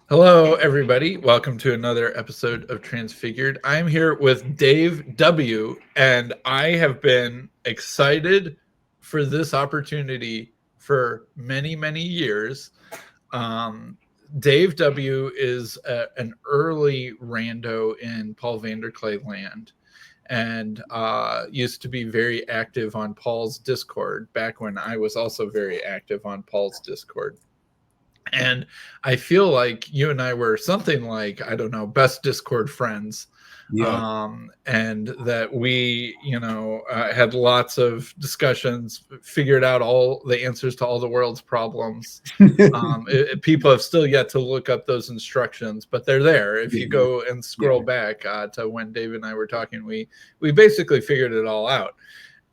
Hello, everybody. Welcome to another episode of Transfigured. I'm here with Dave W., and I have been excited for this opportunity for many, many years. Dave W. is an early rando in Paul VanderKlay land and used to be very active on Paul's Discord back when I was also very active on Paul's Discord. And I feel like you and I were something like, I don't know, best Discord friends. Yeah. And that we, had lots of discussions, figured out all the answers to all the world's problems. People have still yet to look up those instructions, but they're there. If you go and scroll back to when Dave and I were talking, we basically figured it all out.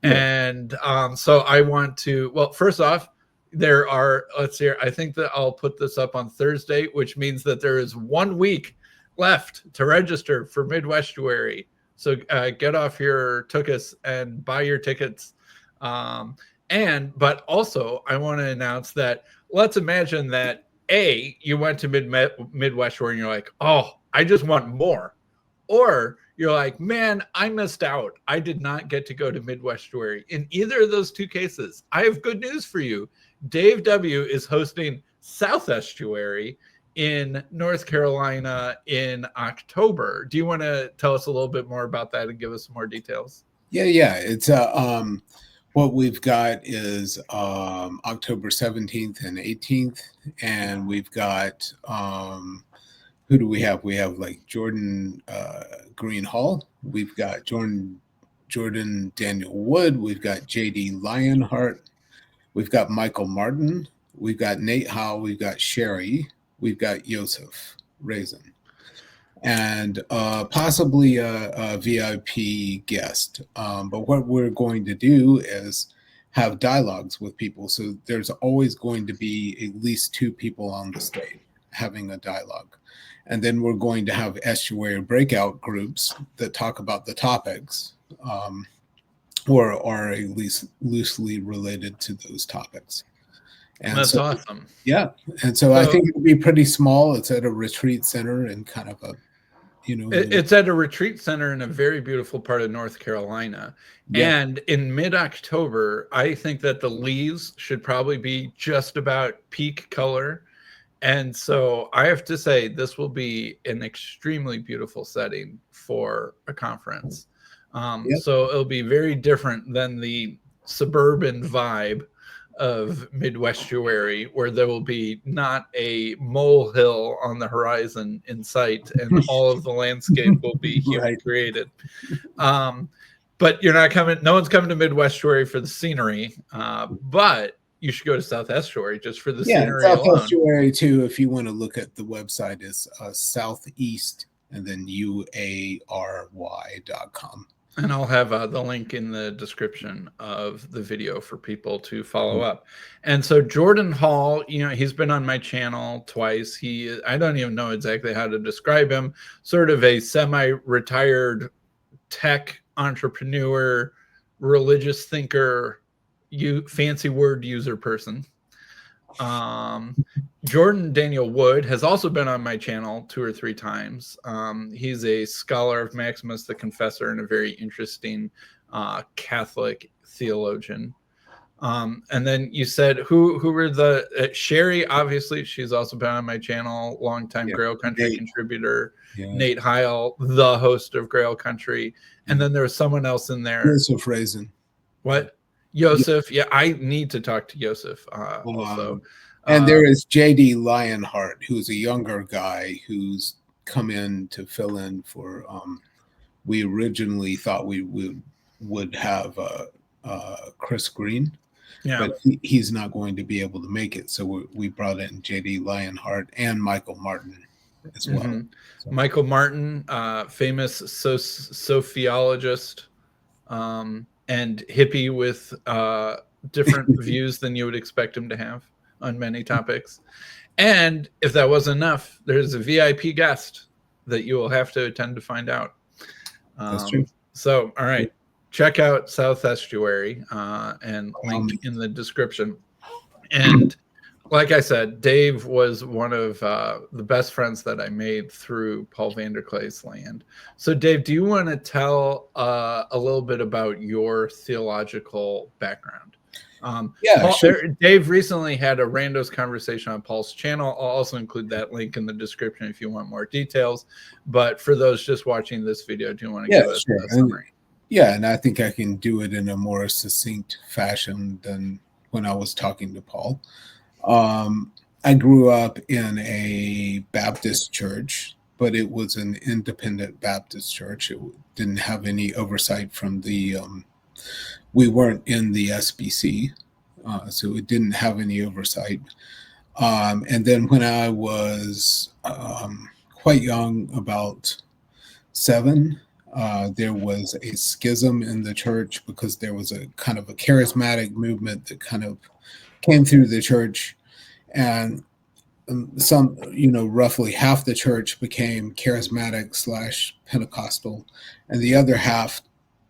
And so I want to, well, first off, there are, let's see, I think that I'll put this up on Thursday, which means that there is 1 week left to register for Mid-Westuary. So get off your tuchus and buy your tickets. But also I want to announce that let's imagine that you went to Mid-Westuary and you're like, oh, I just want more. Or you're like, man, I missed out. I did not get to go to Mid-Westuary. In either of those two cases, I have good news for you. Dave W. is hosting South Estuary in North Carolina in October. Do you want to tell us a little bit more about that and give us some more details? Yeah. It's what we've got is October 17th and 18th, and we've got who do we have? We have like Jordan Green Hall. We've got Jordan Daniel Wood. We've got JD Lionheart. We've got Michael Martin. We've got Nate Hile. We've got Shari. We've got Yoseph, Razin, and possibly a VIP guest. But what we're going to do is have dialogues with people. So there's always going to be at least two people on the stage having a dialogue. And then we're going to have estuary breakout groups that talk about the topics or are at least loosely related to those topics. And that's awesome. Yeah. And so I think it'll be pretty small. It's at a retreat center and kind of a, it's at a retreat center in a very beautiful part of North Carolina. Yeah. And in mid-October, I think that the leaves should probably be just about peak color. And so I have to say, this will be an extremely beautiful setting for a conference. So it'll be very different than the suburban vibe of Mid-Westuary, where there will be not a molehill on the horizon in sight, and all of the landscape will be human created. But you're not coming, no one's coming to Mid-Westuary for the scenery, but you should go to South Estuary just for the scenery South alone. Estuary too, if you want to look at the website, is southeast and then uary.com. And I'll have the link in the description of the video for people to follow up. And so Jordan Hall, he's been on my channel twice. I don't even know exactly how to describe him, sort of a semi-retired tech entrepreneur, religious thinker, fancy word user person. Jordan Daniel Wood has also been on my channel 2 or 3 times. He's a scholar of Maximus the Confessor and a very interesting Catholic theologian. And then you said who were the Shari? Obviously, she's also been on my channel, longtime Grail Country contributor. Nate Hile, the host of Grail Country, and then there was someone else in there. Yoseph Razin. What? Yoseph, yeah, I need to talk to Yoseph also. And there is JD Lionheart, who's a younger guy who's come in to fill in for. We originally thought we would have Chris Green, but he's not going to be able to make it. So we brought in JD Lionheart and Michael Martin as well. So. Michael Martin, famous sophiologist. And hippie with different views than you would expect him to have on many topics. And if that wasn't enough, there's a VIP guest that you will have to attend to find out. That's true. So, all right, check out South Estuary and link in the description. And like I said, Dave was one of the best friends that I made through Paul VanderKlay's Land. So, Dave, do you want to tell a little bit about your theological background? Yeah, sure. Dave recently had a randos conversation on Paul's channel. I'll also include that link in the description if you want more details. But for those just watching this video, do you want to give us a summary? And I think I can do it in a more succinct fashion than when I was talking to Paul. I grew up in a Baptist church, but it was an independent Baptist church. It didn't have any oversight from the, we weren't in the SBC, so it didn't have any oversight. And then when I was quite young, about 7, there was a schism in the church because there was a kind of a charismatic movement that kind of came through the church, and some, roughly half the church became charismatic / Pentecostal, and the other half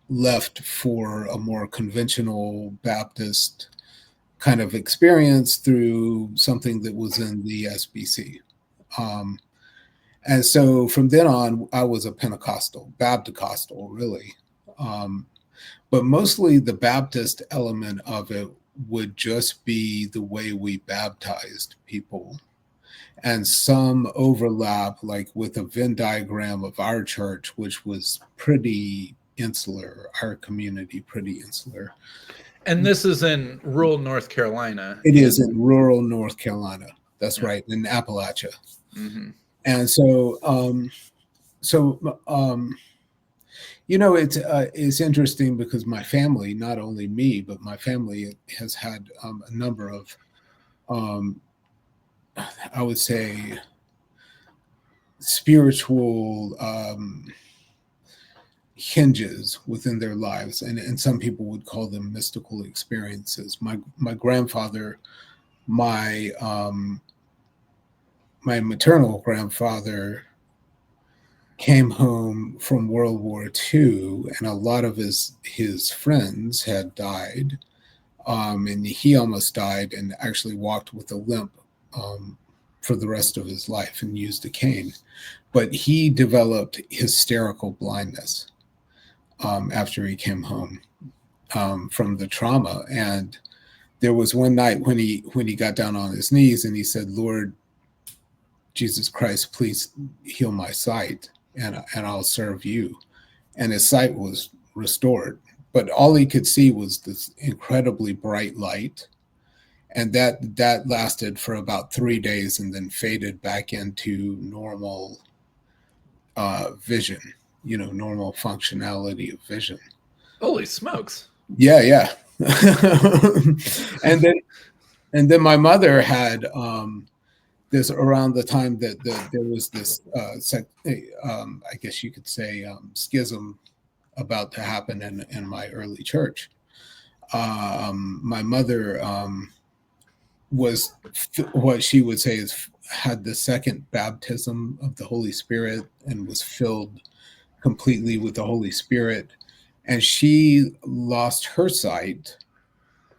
left for a more conventional Baptist kind of experience through something that was in the SBC. And so from then on, I was a Pentecostal, Baptist-costal, really. But mostly the Baptist element of it would just be the way we baptized people. And some overlap, like with a Venn diagram of our church, which was pretty insular, our community pretty insular. And this is in rural North Carolina. It is in rural North Carolina. That's right, in Appalachia. Mm-hmm. And so, it's interesting because my family, not only me, but my family has had a number of, I would say, spiritual hinges within their lives, and some people would call them mystical experiences. My grandfather, my maternal grandfather, came home from World War II, and a lot of his friends had died, and he almost died and actually walked with a limp for the rest of his life and used a cane. But he developed hysterical blindness after he came home from the trauma. And there was one night when he got down on his knees and he said, "Lord Jesus Christ, please heal my sight, and I'll serve you." And his sight was restored, but all he could see was this incredibly bright light, and that lasted for about 3 days and then faded back into normal vision, normal functionality of vision. Holy smokes! Yeah. and then my mother had this around the time that there was this, I guess you could say, schism about to happen in my early church. My mother was what she would say is had the second baptism of the Holy Spirit and was filled completely with the Holy Spirit. And she lost her sight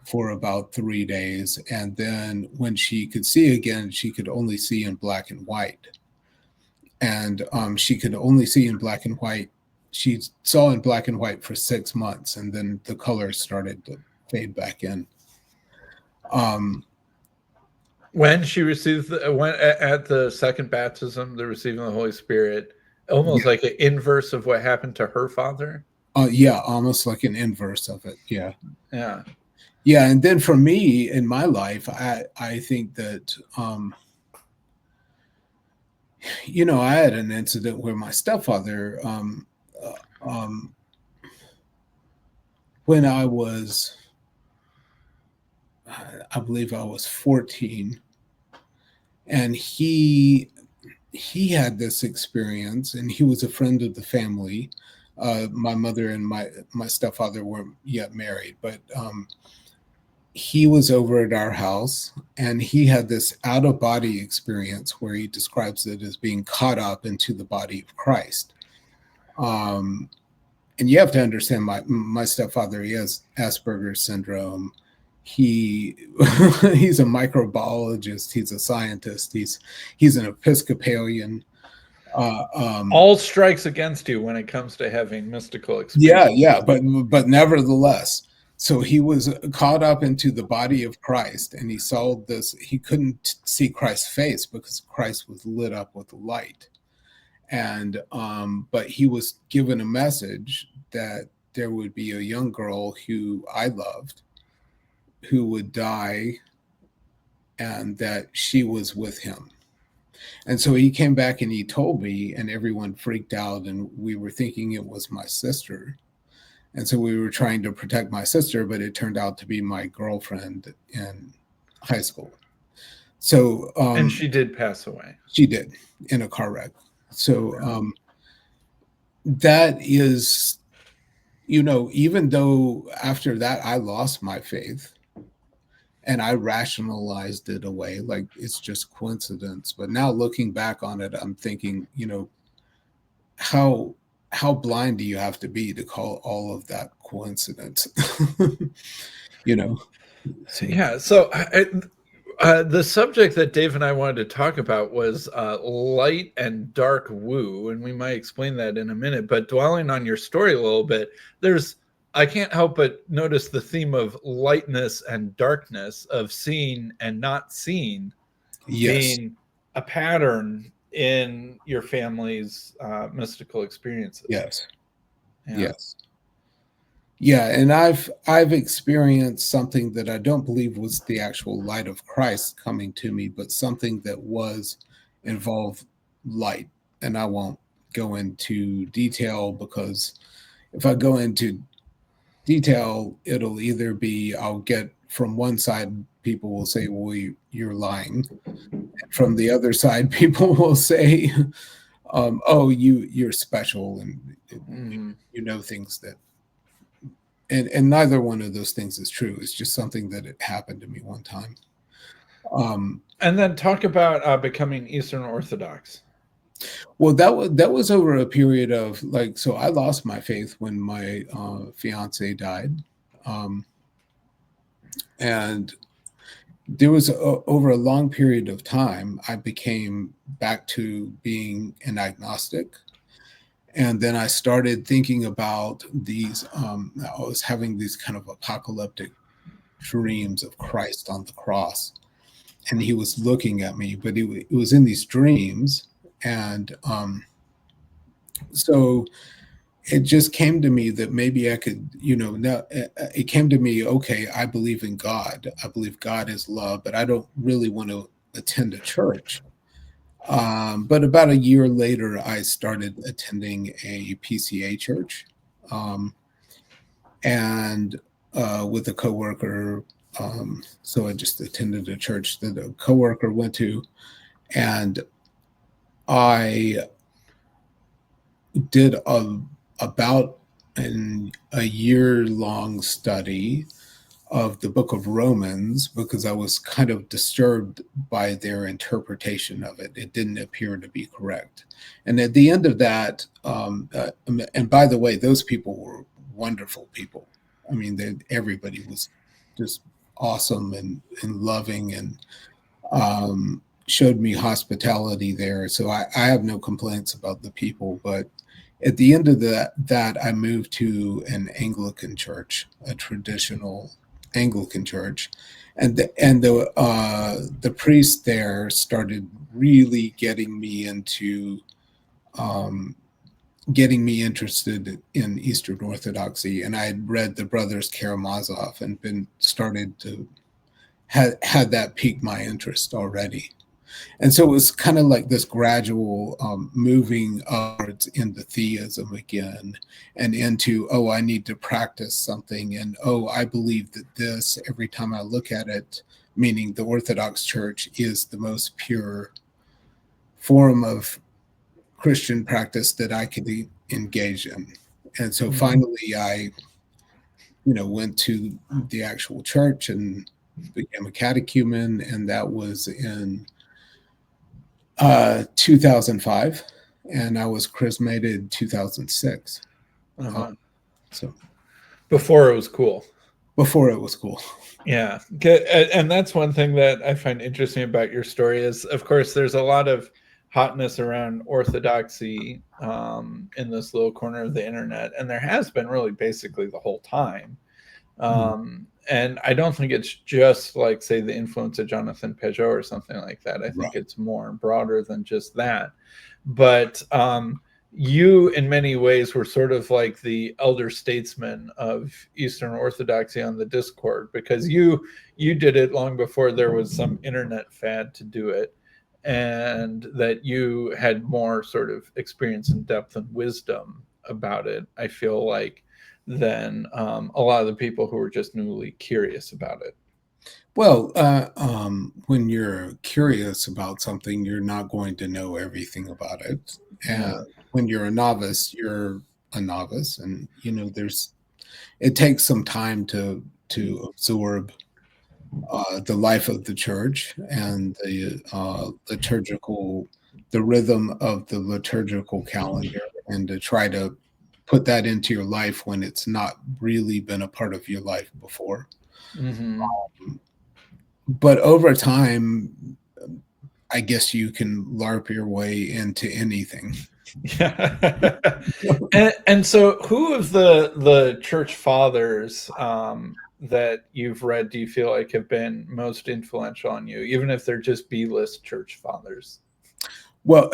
for about 3 days. And then when she could see again, she could only see in black and white. And she could only see in black and white. She saw in black and white for 6 months, and then the color started to fade back in. When she received at the second baptism, the receiving the Holy Spirit, almost like an inverse of what happened to her father. Yeah, almost like an inverse of it. Yeah. And then for me in my life, I think that I had an incident where my stepfather, when I was, I believe I was 14, and he had this experience, and he was a friend of the family. My mother and my stepfather weren't yet married, but he was over at our house, and he had this out-of-body experience where he describes it as being caught up into the body of Christ. And you have to understand, my stepfather, he has Asperger's syndrome. he's a microbiologist. He's a scientist. He's an Episcopalian. All strikes against you when it comes to having mystical experiences. Yeah, but nevertheless, so he was caught up into the body of Christ, and he saw this. He couldn't see Christ's face because Christ was lit up with light, and but he was given a message that there would be a young girl who I loved, who would die, and that she was with him. And so he came back and he told me, and everyone freaked out, and we were thinking it was my sister. And so we were trying to protect my sister, but it turned out to be my girlfriend in high school. So and she did pass away. She did, in a car wreck. So that is, even though after that I lost my faith, and I rationalized it away, like it's just coincidence. But now looking back on it, I'm thinking, how blind do you have to be to call all of that coincidence? Yeah. So the subject that Dave and I wanted to talk about was light and dark woo, and we might explain that in a minute. But dwelling on your story a little bit, I can't help but notice the theme of lightness and darkness, of seeing and not seeing, being a pattern in your family's mystical experiences. Yes. Yeah, and I've experienced something that I don't believe was the actual light of Christ coming to me, but something that involved light. And I won't go into detail, because if I go into detail, it'll either be, I'll get from one side, people will say, well, you're lying. And from the other side, people will say, oh, you're special, and you know things that, and neither one of those things is true. It's just something that it happened to me one time. And then talk about becoming Eastern Orthodox. Well, that was over a period of so I lost my faith when my fiance died, and there was over a long period of time I became back to being an agnostic, and then I started thinking about these. I was having these kind of apocalyptic dreams of Christ on the cross, and he was looking at me, but it was in these dreams. And so it just came to me that maybe I could, now it came to me, okay, I believe in God. I believe God is love, but I don't really want to attend a church. But about a year later, I started attending a PCA church, and with a coworker. So I just attended a church that a coworker went to, and I did about a year-long study of the book of Romans, because I was kind of disturbed by their interpretation of it. It didn't appear to be correct. And at the end of that, and by the way, those people were wonderful people. I mean, everybody was just awesome and loving, and showed me hospitality there. So I have no complaints about the people. But at the end of that, I moved to an Anglican church, a traditional Anglican church, and the priest there started really getting me interested in Eastern Orthodoxy. And I had read the Brothers Karamazov and had that piqued my interest already. And so it was kind of like this gradual moving upwards into theism again, and into, oh, I need to practice something, and oh, I believe that this, every time I look at it, meaning the Orthodox Church is the most pure form of Christian practice that I could engage in. And so finally I, went to the actual church and became a catechumen, and that was in 2005, and I was chrismated 2006. Uh-huh. So before it was cool. before it was cool. Yeah. And that's one thing that I find interesting about your story is, of course, there's a lot of hotness around Orthodoxy in this little corner of the internet. And there has been really basically the whole time. And I don't think it's just like, say, the influence of Jonathan Peugeot or something like that. I think it's more broader than just that. But you, in many ways, were sort of like the elder statesman of Eastern Orthodoxy on the Discord, because you did it long before there was some internet fad to do it, and that you had more sort of experience and depth and wisdom about it, I feel like, than a lot of the people who were just newly curious about it. Well, when you're curious about something, you're not going to know everything about it. And when you're a novice, you're a novice. And, it takes some time to absorb the life of the church and the rhythm of the liturgical calendar, and to try to put that into your life when it's not really been a part of your life before. But over time, I guess you can LARP your way into anything. Yeah. and so who of the church fathers that you've read do you feel like have been most influential on you, even if they're just B-list church fathers? Well,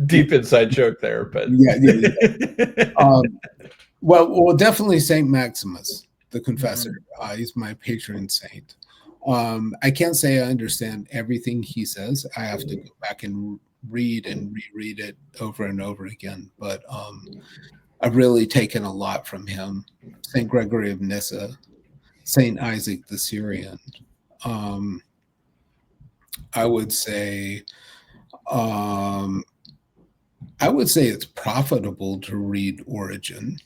deep inside joke there, but well, definitely Saint Maximus, the Confessor. He's my patron saint. I can't say I understand everything he says. I have to go back and read and reread it over and over again. But I've really taken a lot from him. Saint Gregory of Nyssa, Saint Isaac the Syrian. I would say it's profitable to read Origen.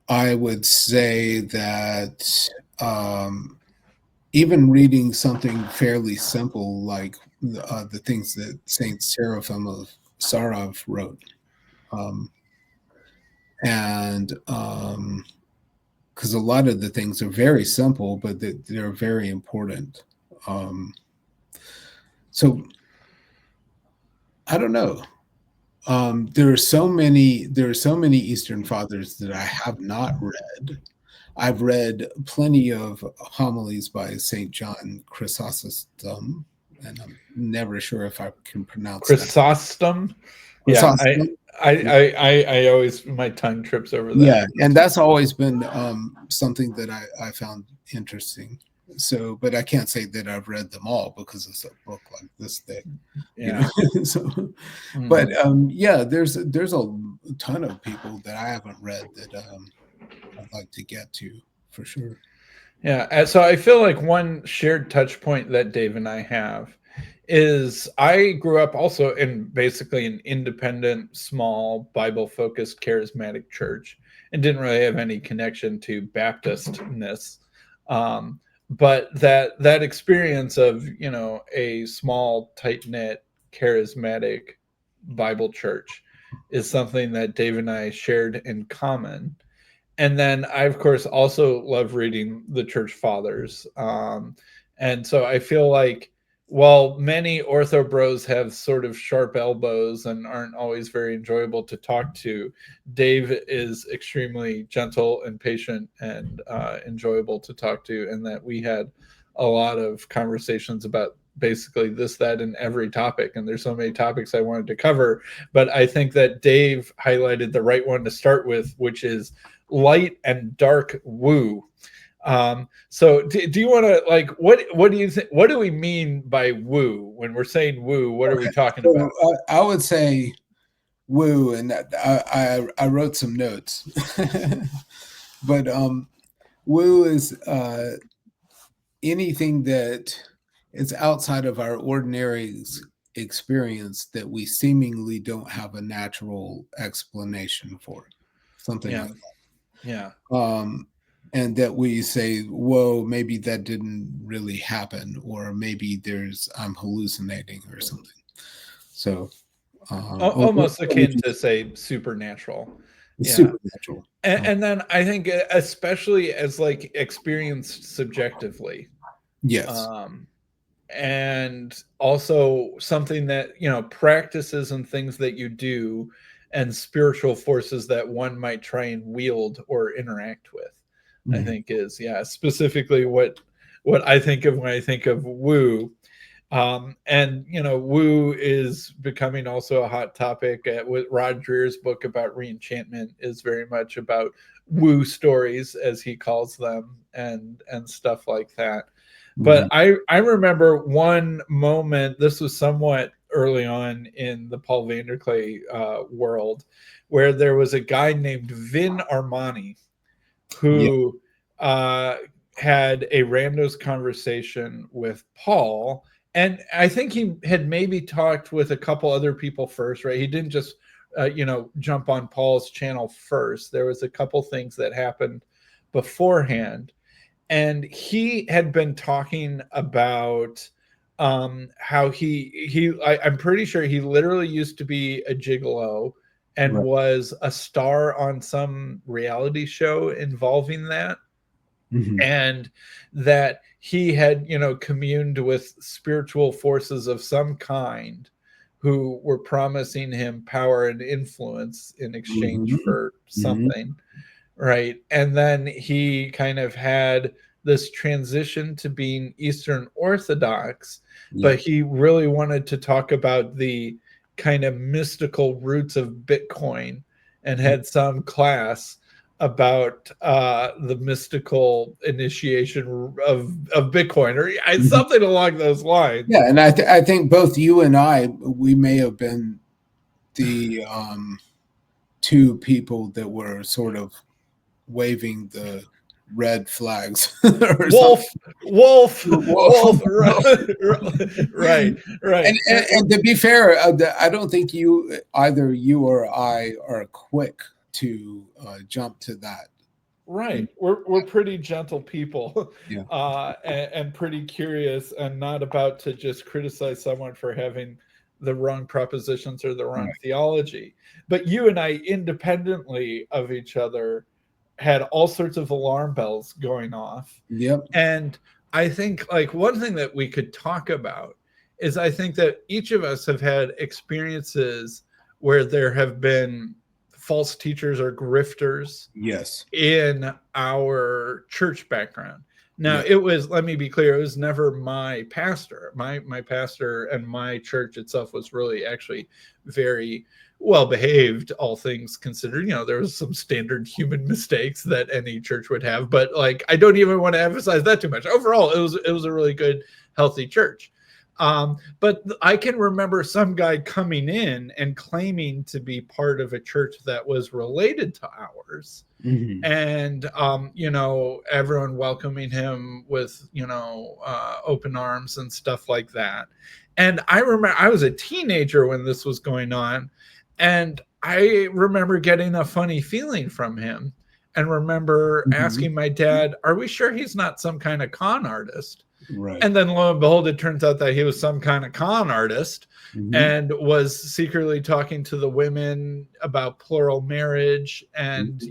I would say that even reading something fairly simple like the things that Saint Seraphim of Sarov wrote, and because a lot of the things are very simple, but they're very important. So I don't know. There are so many Eastern Fathers that I have not read. I've read plenty of homilies by St. John Chrysostom, and I'm never sure if I can pronounce Chrysostom. Yeah, I always, my tongue trips over that. Yeah, and that's always been something that I found interesting. So, but I can't say that I've read them all because it's a book like this thick. But there's a ton of people that I haven't read that I'd like to get to for sure. Yeah, so I feel like one shared touch point that Dave and I have is I grew up also in basically an independent, small, Bible-focused, charismatic church, and didn't really have any connection to Baptistness. But that experience of, a small, tight-knit, charismatic Bible church is something that Dave and I shared in common. And then I, of course, also love reading the church fathers. And so I feel like while many ortho bros have sort of sharp elbows and aren't always very enjoyable to talk to, Dave is extremely gentle and patient and enjoyable to talk to, and that we had a lot of conversations about basically this, that, and every topic. And there's so many topics I wanted to cover, but I think that Dave highlighted the right one to start with, which is light and dark woo. So do you want to, what do you think, what do we mean by woo? When we're saying woo, what are we talking about? I would say woo, and I wrote some notes. But woo is anything that is outside of our ordinary experience that we seemingly don't have a natural explanation for, something like that. Yeah. And that we say, whoa, maybe that didn't really happen, or maybe I'm hallucinating or something. So almost akin to, say, supernatural. It's supernatural. And then I think, especially as like experienced subjectively. Yes. And also something that, practices and things that you do and spiritual forces that one might try and wield or interact with, I think is, specifically what I think of when I think of woo. And woo is becoming also a hot topic. With Rod Dreher's book about reenchantment is very much about woo stories, as he calls them, and stuff like that. But I remember one moment, this was somewhat early on in the Paul VanderKlay world, where there was a guy named Vin Armani who had a randos conversation with Paul. And I think he had maybe talked with a couple other people first, right? He didn't just, jump on Paul's channel first. There was a couple things that happened beforehand. And he had been talking about how I'm pretty sure he literally used to be a gigolo and was a star on some reality show involving that. And that he had, communed with spiritual forces of some kind who were promising him power and influence in exchange for something. Right. And then he kind of had this transition to being Eastern Orthodox, but he really wanted to talk about the kind of mystical roots of Bitcoin and had some class about the mystical initiation of Bitcoin, or something along those lines. Yeah, and I think both you and we may have been the two people that were sort of waving the red flags. Wolf. Right. And to be fair, I don't think either you or I are quick to jump to that. Right. We're pretty gentle people, and pretty curious, and not about to just criticize someone for having the wrong propositions or the wrong theology. But you and I, independently of each other, had all sorts of alarm bells going off. And I think, like, one thing that we could talk about is, I think that each of us have had experiences where there have been false teachers or grifters in our church background. Now, it was, let me be clear, it was never my pastor. My pastor and my church itself was really actually very well behaved, all things considered. There was some standard human mistakes that any church would have, but like, I don't even want to emphasize that too much. Overall, it was a really good, healthy church. But I can remember some guy coming in and claiming to be part of a church that was related to ours. And, everyone welcoming him with, open arms and stuff like that. And I remember I was a teenager when this was going on. And I remember getting a funny feeling from him, and remember asking my dad, are we sure he's not some kind of con artist? Right. And then lo and behold, it turns out that he was some kind of con artist and was secretly talking to the women about plural marriage and,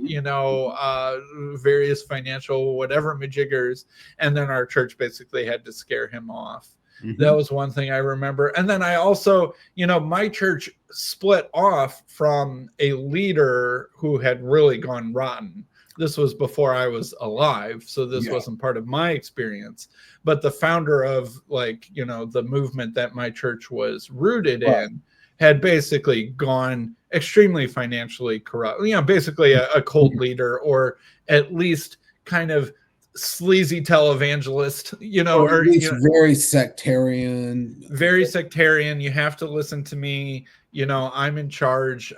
various financial whatever majiggers. And then our church basically had to scare him off. That was one thing I remember. And then I also, my church split off from a leader who had really gone rotten. This was before I was alive, so this wasn't part of my experience. But the founder of, the movement that my church was rooted in had basically gone extremely financially corrupt. Basically a cult leader, or at least kind of sleazy televangelist, or at least very sectarian. Very sectarian. You have to listen to me. I'm in charge,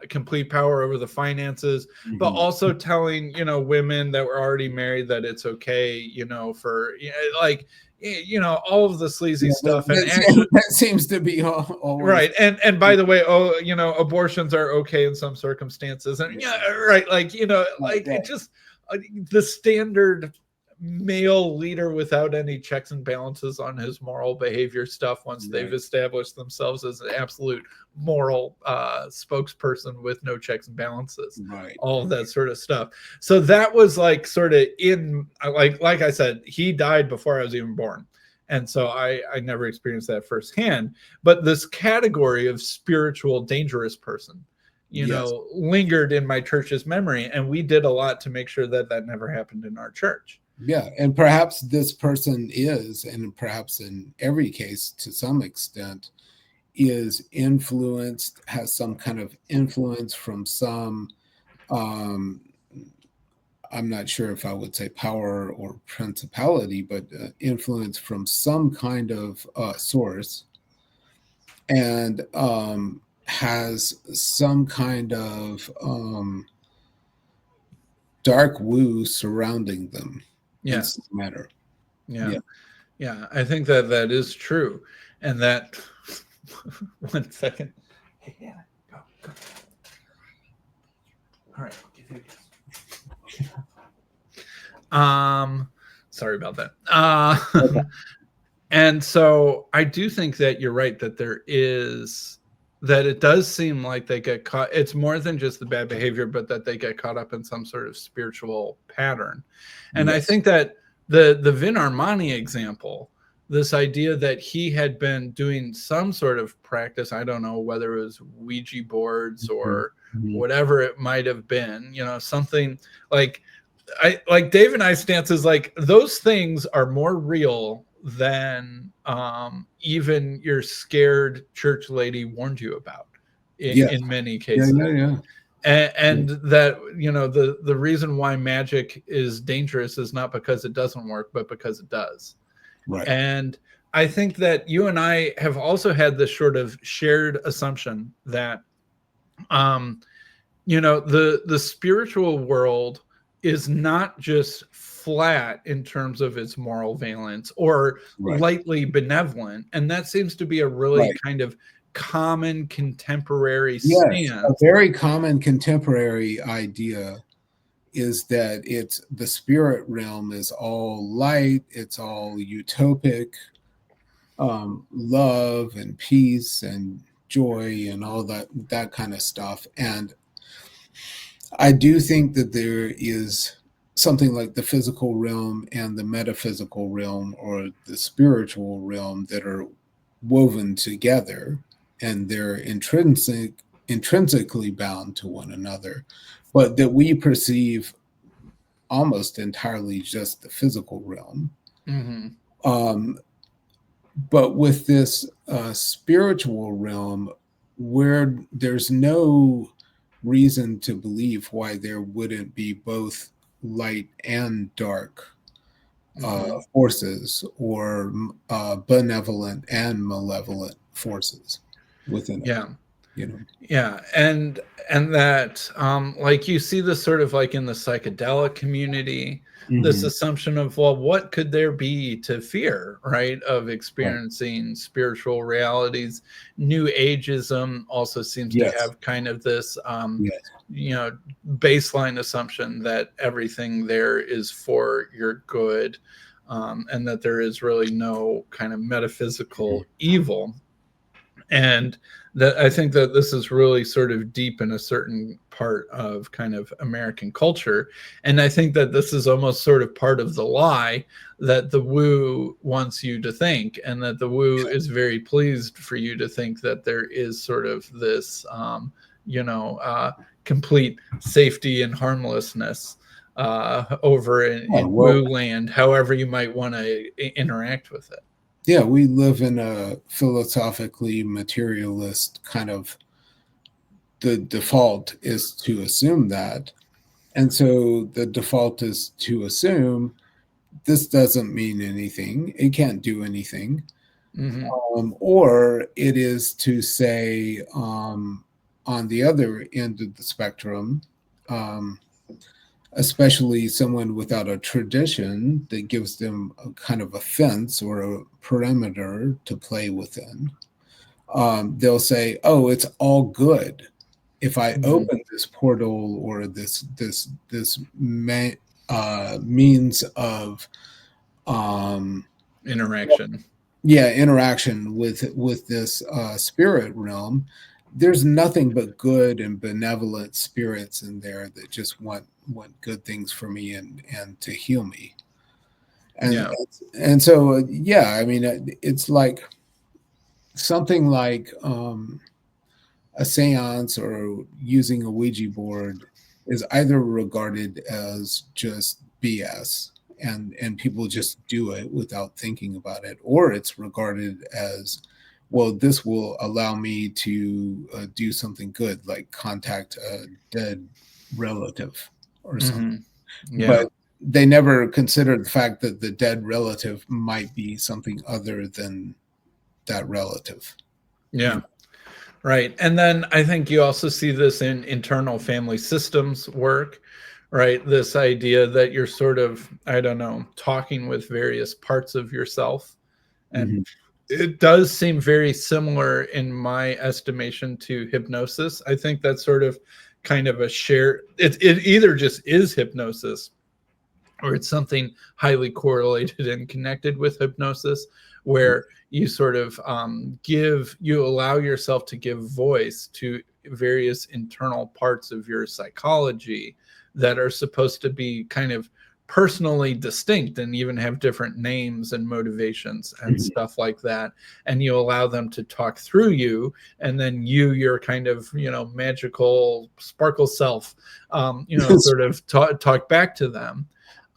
complete power over the finances, but also telling, women that were already married that it's okay, for all of the sleazy stuff. And actually, that seems to be always right. And by the way, abortions are okay in some circumstances. And it just, the standard male leader without any checks and balances on his moral behavior stuff once they've established themselves as an absolute moral spokesperson with no checks and balances, all of that sort of stuff. So that was like sort of in like I said, he died before I was even born. And so I never experienced that firsthand. But this category of spiritual dangerous person, you know, lingered in my church's memory. And we did a lot to make sure that that never happened in our church. Yeah. And perhaps this person is, and perhaps in every case to some extent, is influenced, has some kind of influence from some, I'm not sure if I would say power or principality, but influence from some kind of source, and has some kind of dark woo surrounding them. Yes. Matter. Yeah. I think that that is true. And that, 1 second. Hey, yeah, go. All right, I'll give you this. Sorry about that. Okay. And so I do think that you're right, that there is, that it does seem like they get caught. It's more than just the bad behavior, but that they get caught up in some sort of spiritual pattern. And I think that the Vin Armani example, this idea that he had been doing some sort of practice, I don't know whether it was Ouija boards or whatever it might have been, you know, something like Dave and I's stance is like, those things are more real than even your scared church lady warned you about in many cases. And that, you know, the reason why magic is dangerous is not because it doesn't work, but because it does. Right. And I think that you and I have also had this sort of shared assumption that, you know, the spiritual world is not just flat in terms of its moral valence or lightly benevolent. And that seems to be a really kind of common contemporary stance. A very common contemporary idea is that it's the spirit realm is all light, it's all utopic, love and peace and joy and all that kind of stuff. And I do think that there is something like the physical realm and the metaphysical realm or the spiritual realm that are woven together, and they're intrinsically bound to one another, but that we perceive almost entirely just the physical realm. But with this spiritual realm, where there's no reason to believe why there wouldn't be both light and dark forces, or benevolent and malevolent forces within it. You know. And that like you see this sort of like in the psychedelic community, this assumption of, well, what could there be to fear, right, of experiencing spiritual realities. New Ageism also seems to have kind of this you know, baseline assumption that everything there is for your good, and that there is really no kind of metaphysical evil. And that I think that this is really sort of deep in a certain part of kind of American culture. And I think that this is almost sort of part of the lie that the woo wants you to think, and that the woo is very pleased for you to think that there is sort of this, you know, complete safety and harmlessness over in woo land, however you might want to interact with it. Yeah, we live in a philosophically materialist kind of, the default is to assume that. And so the default is to assume this doesn't mean anything. It can't do anything. Or it is to say, on the other end of the spectrum, especially someone without a tradition that gives them a kind of a fence or a perimeter to play within, they'll say, oh, it's all good. If I open this portal or this means of interaction. Interaction with this spirit realm. There's nothing but good and benevolent spirits in there that just want good things for me and to heal me. And so I mean, it's like something like a seance or using a Ouija board is either regarded as just BS and people just do it without thinking about it, or it's regarded as, well, this will allow me to do something good, like contact a dead relative or something. But they never considered the fact that the dead relative might be something other than that relative. Yeah. Right. And then I think you also see this in internal family systems work, right? This idea that you're sort of, I don't know, talking with various parts of yourself. And it does seem very similar in my estimation to hypnosis. I think that's sort of kind of a shared, it either just is hypnosis or it's something highly correlated and connected with hypnosis, where you sort of you allow yourself to give voice to various internal parts of your psychology that are supposed to be kind of personally distinct and even have different names and motivations and stuff like that. And you allow them to talk through you, and then your kind of, magical sparkle self, sort of talk back to them.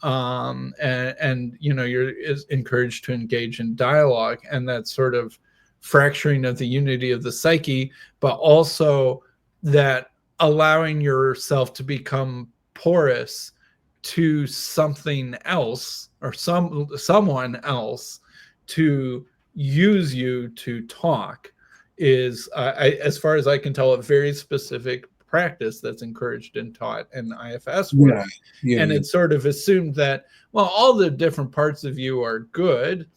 And you're encouraged to engage in dialogue, and that sort of fracturing of the unity of the psyche, but also that allowing yourself to become porous to something else or someone else to use you to talk is, as far as I can tell, a very specific practice that's encouraged and taught in IFS work. And it's sort of assumed that, well, all the different parts of you are good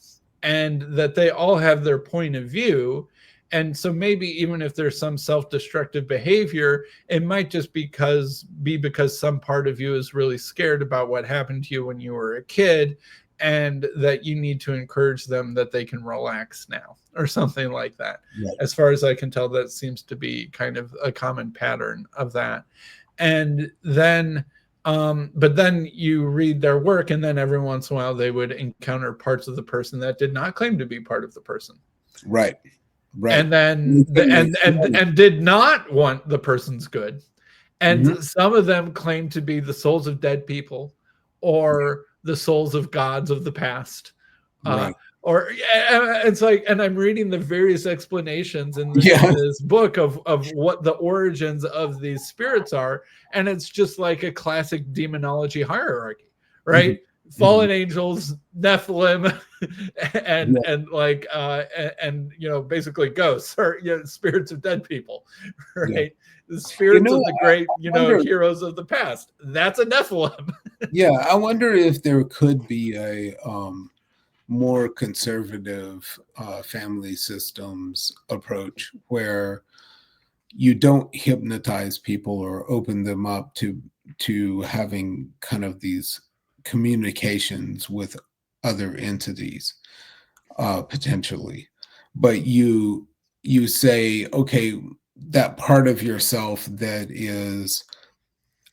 and that they all have their point of view. And so maybe even if there's some self-destructive behavior, it might just be because some part of you is really scared about what happened to you when you were a kid, and that you need to encourage them that they can relax now or something like that. Right. As far as I can tell, that seems to be kind of a common pattern of that. And then, but then you read their work, and then every once in a while they would encounter parts of the person that did not claim to be part of the person. Right. Right. And then and did not want the person's good. And some of them claim to be the souls of dead people or the souls of gods of the past. Right. Or it's like, and I'm reading the various explanations in this book of what the origins of these spirits are. And it's just like a classic demonology hierarchy, right? Fallen angels, Nephilim, and like basically ghosts or spirits of dead people, right? The spirits of the great heroes of the past. That's a Nephilim. I wonder if there could be a more conservative family systems approach where you don't hypnotize people or open them up to having kind of these communications with other entities, potentially, but you say, okay, that part of yourself that is,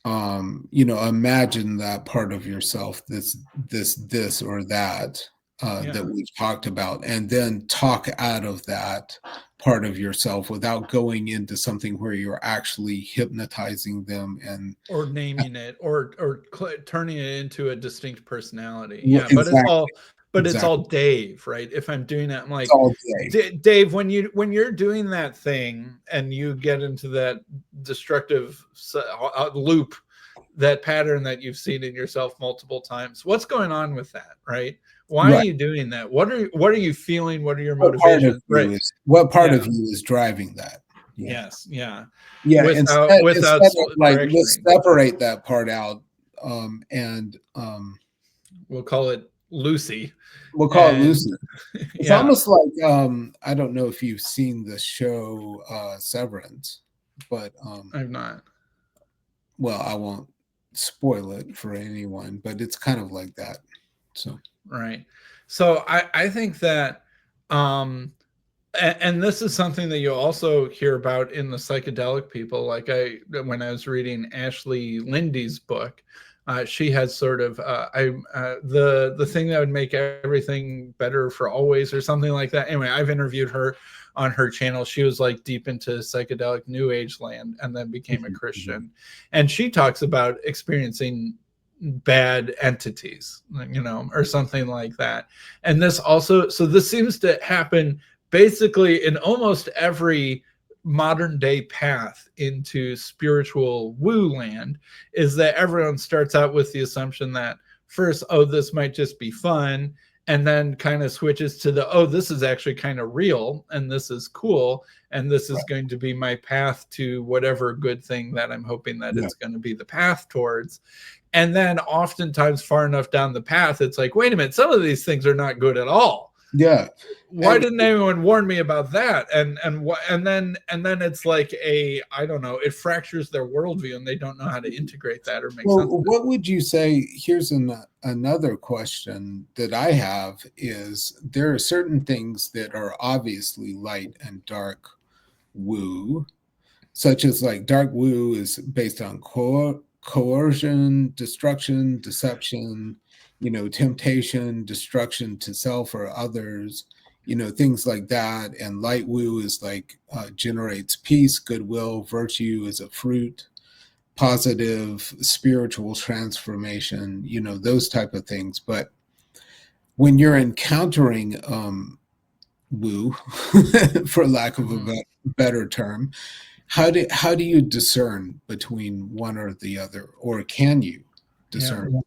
imagine that part of yourself, this or that that we've talked about, and then talk out of that part of yourself without going into something where you're actually hypnotizing them or naming it or turning it into a distinct personality. But it's all Dave, right? If I'm doing that, I'm like, Dave, when you're doing that thing and you get into that destructive loop, that pattern that you've seen in yourself multiple times, what's going on with that, right? Why are you doing that? What are you feeling? What are your motivations? What part of you is driving that? Yes. Without like, let's separate that part out, and we'll call it Lucy. We'll call it Lucy. It's almost like I don't know if you've seen the show Severance, but I've not. Well, I won't spoil it for anyone, but it's kind of like that. So right. So I think that and this is something that you also hear about in the psychedelic people. Like when I was reading Ashley Lindy's book, she has sort of the thing that would make everything better for always, or something like that. Anyway, I've interviewed her on her channel. She was like deep into psychedelic New Age land, and then became a Christian. And she talks about experiencing bad entities, or something like that. And this also, so this seems to happen basically in almost every modern day path into spiritual woo land, is that everyone starts out with the assumption that first, oh, this might just be fun, and then kind of switches to the, oh, this is actually kind of real, and this is cool, and this is going to be my path to whatever good thing that I'm hoping that it's going to be the path towards. And then oftentimes far enough down the path, it's like, wait a minute, some of these things are not good at all. Yeah. Why didn't anyone warn me about that? And then it's like I don't know, it fractures their worldview, and they don't know how to integrate that or make sense of it. What would you say? Here's another question that I have is, there are certain things that are obviously light and dark woo, such as like dark woo is based on coercion, destruction, deception, temptation, destruction to self or others, things like that. And light woo is like generates peace, goodwill, virtue is a fruit, positive spiritual transformation, those type of things. But when you're encountering woo, for lack of a better term, how do you discern between one or the other, or can you discern? Yeah.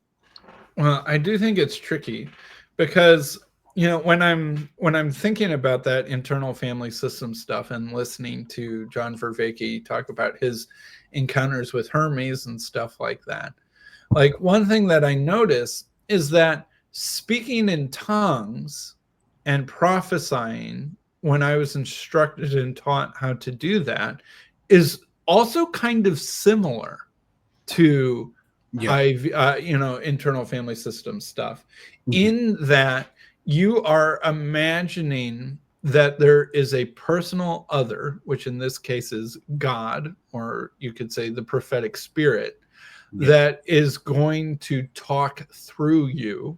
Well, I do think it's tricky, because when I'm thinking about that internal family system stuff and listening to John Vervaeke talk about his encounters with Hermes and stuff like that, like one thing that I notice is that speaking in tongues and prophesying, when I was instructed and taught how to do that, is also kind of similar to internal family system stuff, in that you are imagining that there is a personal other, which in this case is God, or you could say the prophetic spirit, that is going to talk through you.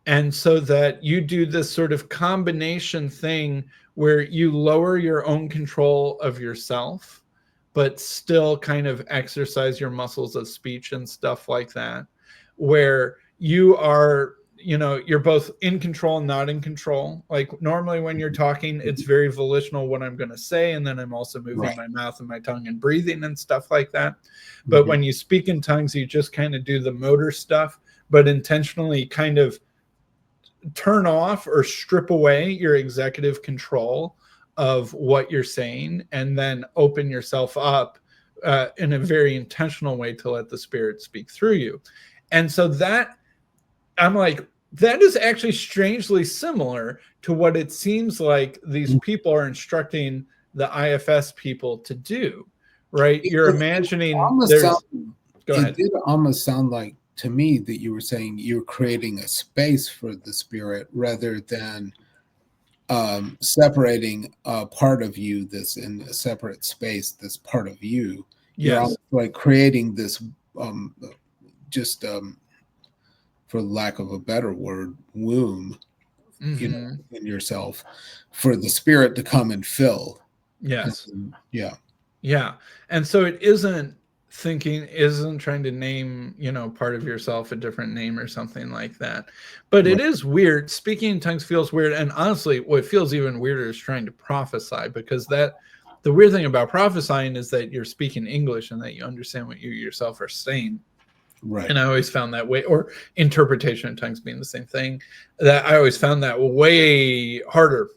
And so that you do this sort of combination thing where you lower your own control of yourself, but still kind of exercise your muscles of speech and stuff like that, where you are, you're both in control and not in control. Like normally when you're talking, it's very volitional what I'm going to say, and then I'm also moving my mouth and my tongue and breathing and stuff like that. But when you speak in tongues, you just kind of do the motor stuff, but intentionally kind of turn off or strip away your executive control of what you're saying, and then open yourself up in a very intentional way to let the spirit speak through you. And so that, I'm like, that is actually strangely similar to what it seems like these people are instructing the IFS people to do, right? You're imagining go ahead. It did almost sound like to me that you were saying you're creating a space for the spirit rather than separating a part of you that's in a separate space that's part of you. You're like creating this for lack of a better word, womb, in yourself, for the spirit to come and fill. And so it isn't trying to name, part of yourself a different name or something like that. But it is weird. Speaking in tongues feels weird. And honestly, what feels even weirder is trying to prophesy, because the weird thing about prophesying is that you're speaking English and that you understand what you yourself are saying. Right. And I always found that way, or interpretation in tongues being the same thing, that I always found that way harder.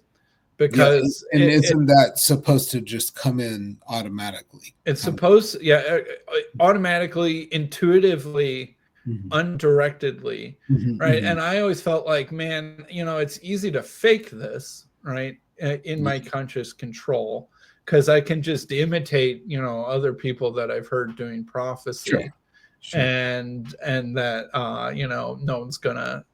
Because isn't that supposed to just come in automatically? It's supposed, automatically, intuitively, undirectedly, right? And I always felt like, man, it's easy to fake this, right? In my conscious control, because I can just imitate, other people that I've heard doing prophecy. Sure. and that no one's gonna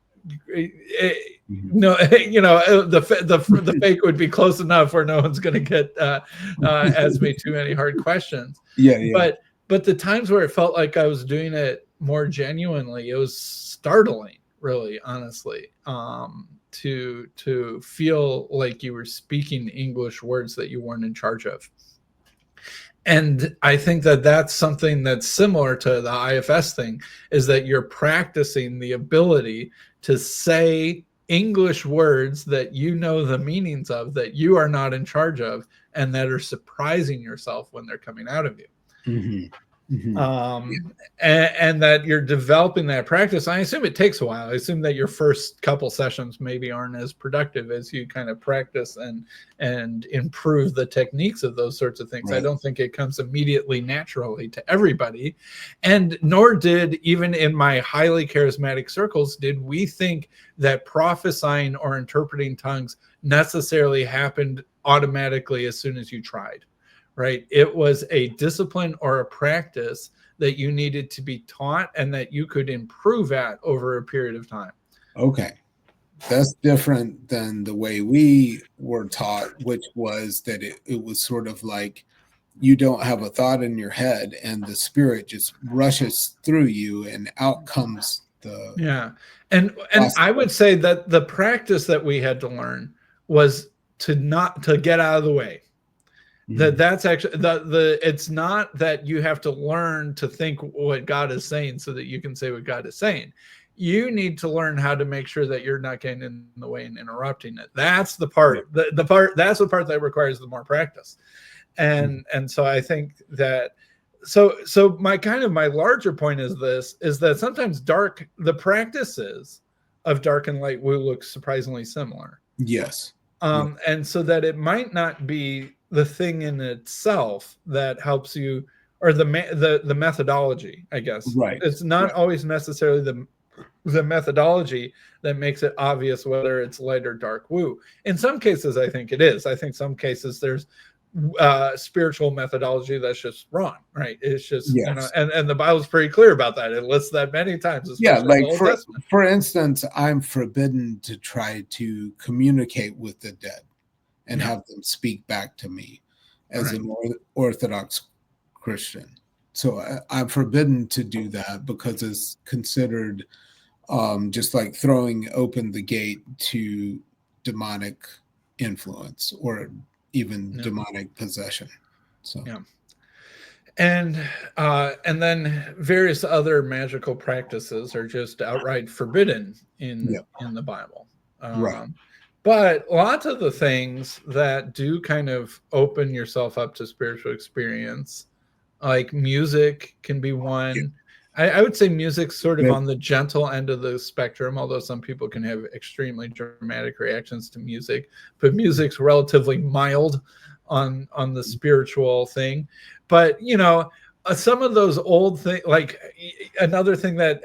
no, the fake would be close enough where no one's gonna get ask me too many hard questions. Yeah. But the times where it felt like I was doing it more genuinely, it was startling, really, honestly, to feel like you were speaking English words that you weren't in charge of. And I think that that's something that's similar to the IFS thing, is that you're practicing the ability to say English words that you know the meanings of, that you are not in charge of, and that are surprising yourself when they're coming out of you. And that you're developing that practice. I assume it takes a while. I assume that your first couple sessions maybe aren't as productive as you kind of practice and improve the techniques of those sorts of things. Right. I don't think it comes immediately naturally to everybody, and nor did, even in my highly charismatic circles, did we think that prophesying or interpreting tongues necessarily happened automatically as soon as you tried. Right? It was a discipline or a practice that you needed to be taught and that you could improve at over a period of time. Okay. That's different than the way we were taught, which was that it was sort of like you don't have a thought in your head and the Spirit just rushes through you and out comes the... Yeah. And I would say that the practice that we had to learn was to get out of the way. That's actually it's not that you have to learn to think what God is saying so that you can say what God is saying. You need to learn how to make sure that you're not getting in the way and interrupting it. That's the part, that's the part that requires the more practice. And so I think that, so my larger point is that sometimes the practices of dark and light will look surprisingly similar. Yes. And so that it might not be the thing in itself that helps you, or the methodology, I guess. Right. It's not always necessarily the methodology that makes it obvious whether it's light or dark woo. In some cases, I think it is. I think some cases there's spiritual methodology that's just wrong, right? It's just, yes. And the Bible's pretty clear about that. It lists that many times. Yeah, like for instance, I'm forbidden to try to communicate with the dead and have them speak back to me as an Orthodox Christian. So I'm forbidden to do that because it's considered just like throwing open the gate to demonic influence or even demonic possession. So and then various other magical practices are just outright forbidden in the Bible. But lots of the things that do kind of open yourself up to spiritual experience, like music can be one. I would say music's sort of on the gentle end of the spectrum, although some people can have extremely dramatic reactions to music. But music's relatively mild on the spiritual thing. But, some of those old things, like another thing that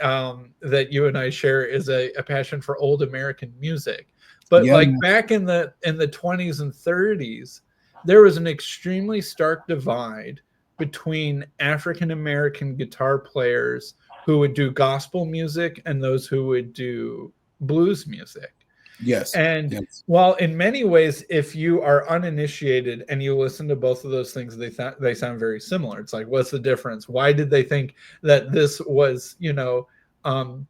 that you and I share is a passion for old American music. But like back in the 20s and 30s, there was an extremely stark divide between African American guitar players who would do gospel music and those who would do blues music. Yes. And while in many ways, if you are uninitiated and you listen to both of those things, they sound very similar. It's like, what's the difference? Why did they think that this was,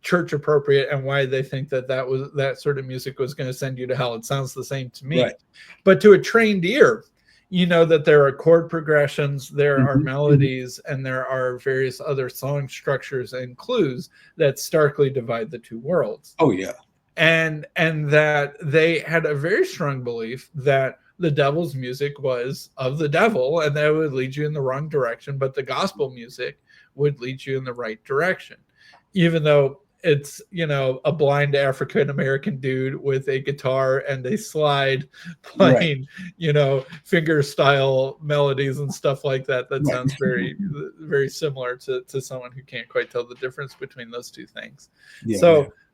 church appropriate, and why they think that sort of music was going to send you to hell? It sounds the same to me. But to a trained ear, you know that there are chord progressions, there are melodies, and there are various other song structures and clues that starkly divide the two worlds. Oh yeah. And that they had a very strong belief that the devil's music was of the devil and that would lead you in the wrong direction, but the gospel music would lead you in the right direction, even though it's, a blind African American dude with a guitar and a slide playing, finger style melodies and stuff like that. That sounds very, very similar to someone who can't quite tell the difference between those two things.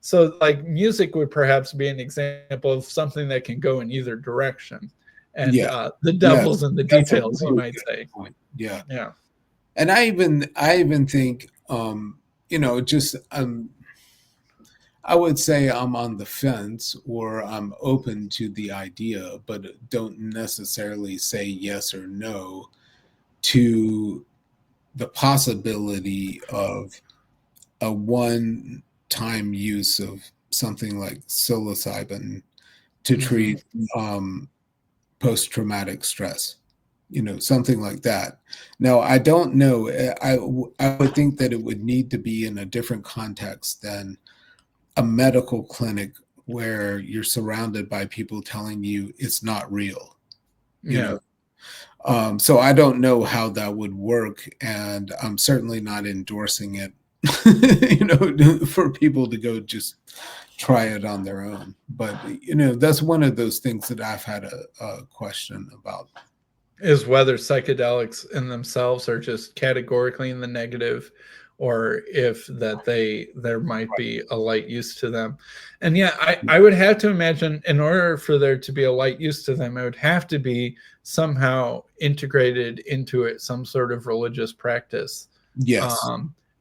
So like music would perhaps be an example of something that can go in either direction. And the devil's in the details, you might say. Point. Yeah. And I even think just I would say I'm on the fence, or I'm open to the idea, but don't necessarily say yes or no to the possibility of a one-time use of something like psilocybin to treat post-traumatic stress, something like that. Now, I don't know. I would think that it would need to be in a different context than a medical clinic where you're surrounded by people telling you it's not real. So I don't know how that would work, and I'm certainly not endorsing it, for people to go just try it on their own. But that's one of those things that I've had a question about. Is whether psychedelics in themselves are just categorically in the negative, or if that there might be a light use to them. And yeah, I would have to imagine in order for there to be a light use to them, it would have to be somehow integrated into it, some sort of religious practice. Yes.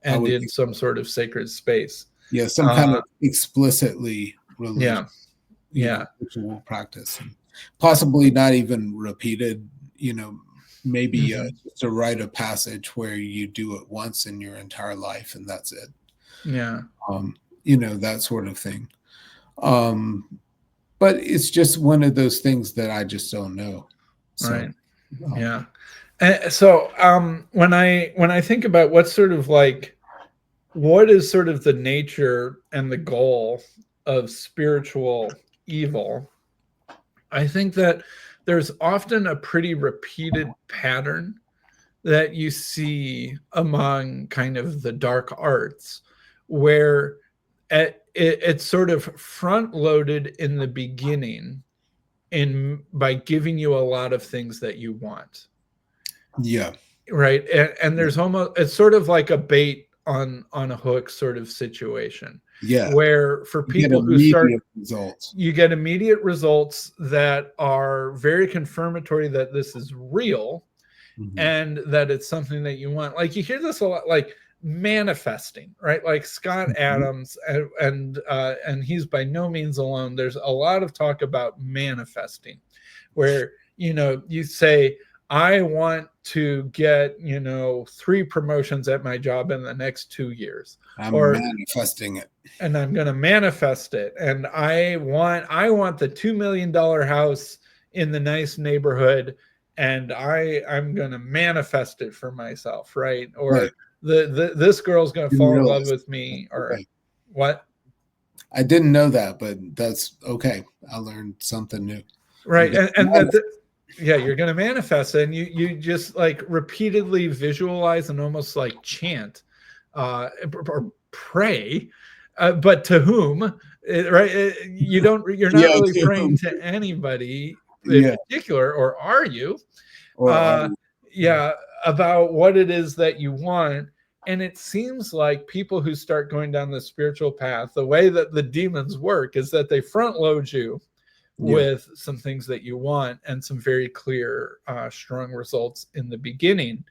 And in some sort of sacred space. Yeah, some kind of explicitly religious ritual practice. And possibly not even repeated, maybe just a rite of passage where you do it once in your entire life and that's it. Yeah. That sort of thing. But it's just one of those things that I just don't know. So, right. Yeah. So when I think about what is sort of the nature and the goal of spiritual evil, I think that there's often a pretty repeated pattern that you see among kind of the dark arts, where it's sort of front loaded in the beginning by giving you a lot of things that you want. Yeah. Right. And there's it's sort of like a bait on a hook sort of situation. Yeah. Where for people who start, you get immediate results that are very confirmatory that this is real, and that it's something that you want. Like you hear this a lot, like manifesting, right? Like Scott Adams, and he's by no means alone. There's a lot of talk about manifesting, where you say, I want to get 3 promotions at my job in the next 2 years. I'm manifesting it, and I'm going to manifest it. And I want the $2 million house in the nice neighborhood, and I'm going to manifest it for myself, right? Or this girl's going to fall in love with me, or what? I didn't know that, but that's okay. I learned something new. Right, yeah, you're going to manifest it, and you just like repeatedly visualize and almost like chant or pray, but to whom, right? You're not really praying to anybody in particular, or are you? About what it is that you want. And it seems like people who start going down the spiritual path, the way that the demons work is that they front load you with some things that you want and some very clear, strong results in the beginning.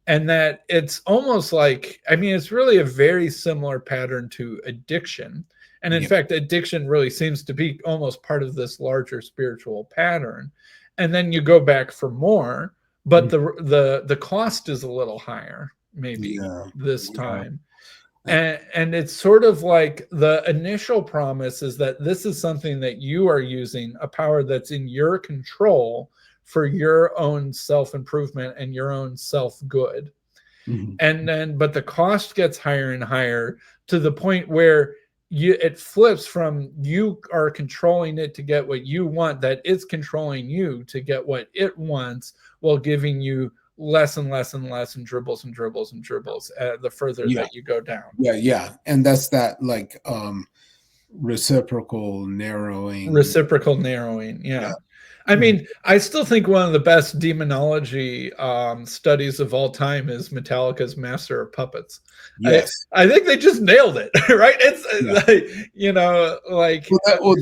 And that it's almost like, it's really a very similar pattern to addiction. And in fact, addiction really seems to be almost part of this larger spiritual pattern. And then you go back for more, but the cost is a little higher, maybe this time. And it's sort of like the initial promise is that this is something that you are using, a power that's in your control for your own self-improvement and your own self-good. And then, but the cost gets higher and higher to the point where it flips from you are controlling it to get what you want, that it's controlling you to get what it wants, while giving you less and less and less, and dribbles and dribbles and dribbles the further that you go down. And that's that like reciprocal narrowing. I still think one of the best demonology studies of all time is Metallica's Master of Puppets. I think they just nailed it, right? It's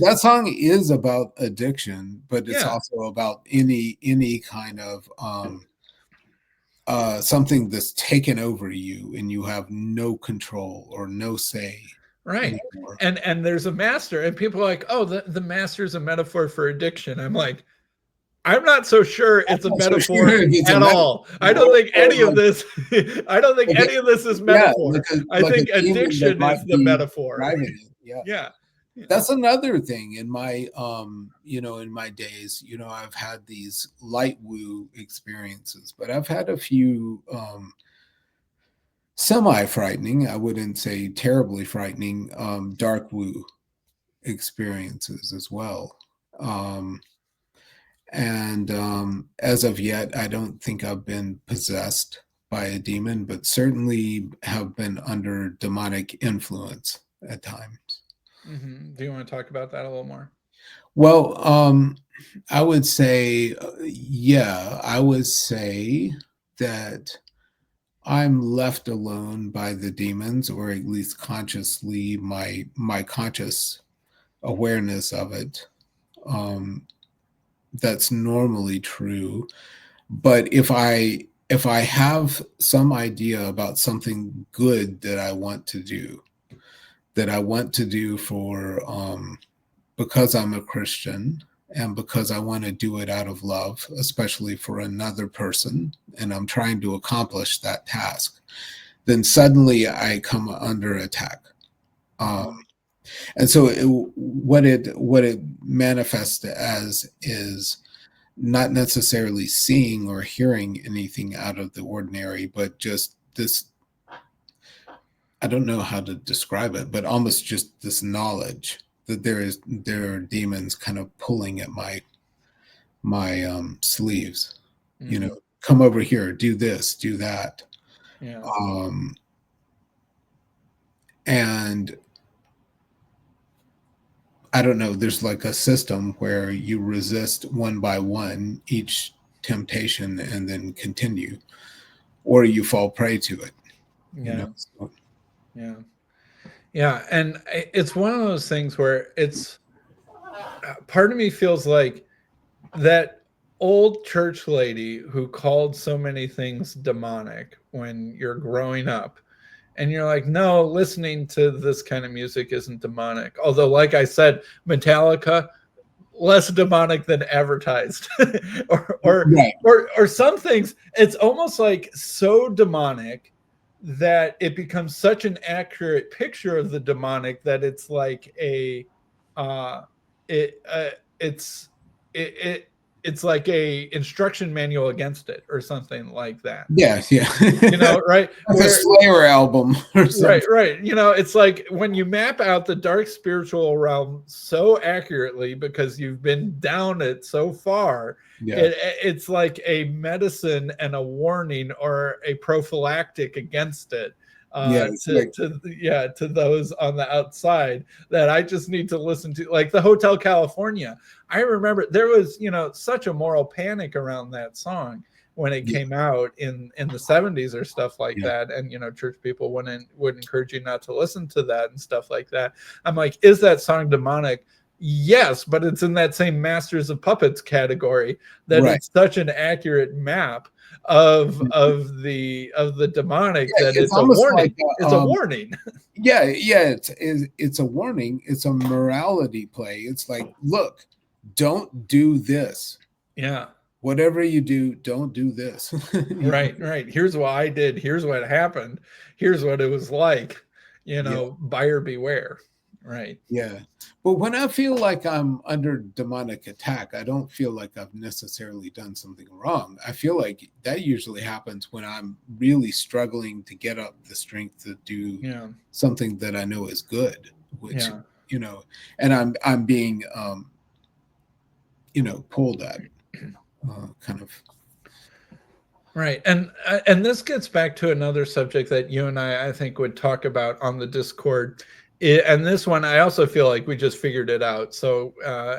that song is about addiction, but it's also about any kind of something that's taken over you and you have no control or no say. Right. Anymore. And there's a master, and people are like, oh, the master is a metaphor for addiction. I'm like, I'm not so sure it's a metaphor at all. I don't think any of this, I don't think any of this is metaphor. I think addiction is the metaphor. Yeah. That's another thing in my, in my days, I've had these light woo experiences, but I've had a few semi-frightening, I wouldn't say terribly frightening, dark woo experiences as well. And as of yet, I don't think I've been possessed by a demon, but certainly have been under demonic influence at times. Mm-hmm. Do you want to talk about that a little more? Well, I would say, I would say that I'm left alone by the demons, or at least consciously, my conscious awareness of it. That's normally true. But if I have some idea about something good that I want to do for because I'm a Christian and because I want to do it out of love, especially for another person, and I'm trying to accomplish that task, then suddenly I come under attack. And so what it manifests as is not necessarily seeing or hearing anything out of the ordinary, but just this, I don't know how to describe it, but almost just this knowledge that there are demons kind of pulling at my sleeves. Mm-hmm. Come over here, do this, do that. Yeah. And I don't know, there's like a system where you resist one by one each temptation and then continue, or you fall prey to it. Yeah. Yeah. And it's one of those things where it's, part of me feels like that old church lady who called so many things demonic when you're growing up. And you're like, no, listening to this kind of music isn't demonic. Although, like I said, Metallica, less demonic than advertised. or some things, it's almost like so demonic that it becomes such an accurate picture of the demonic that it's like it's like a instruction manual against it or something like that. Yeah. Right? Like a Slayer album or something. Right. It's like when you map out the dark spiritual realm so accurately because you've been down it so far, it's like a medicine and a warning or a prophylactic against it. To those on the outside that I just need to listen to, like the Hotel California. I remember there was, such a moral panic around that song when it came out in the 70s or stuff like that. And, church people would encourage you not to listen to that and stuff like that. I'm like, is that song demonic? Yes, but it's in that same Masters of Puppets category that it's such an accurate map of the demonic that it's a warning. It's a warning. It's a warning. It's a morality play. It's like, look, don't do this. Yeah. Whatever you do, don't do this. Right. Here's what I did. Here's what happened. Here's what it was like. Buyer beware. Right. Yeah. But when I feel like I'm under demonic attack, I don't feel like I've necessarily done something wrong. I feel like that usually happens when I'm really struggling to get up the strength to do something that I know is good, which, and I'm being, pulled at kind of. Right. And this gets back to another subject that you and I think would talk about on the Discord. And this one, I also feel like we just figured it out. So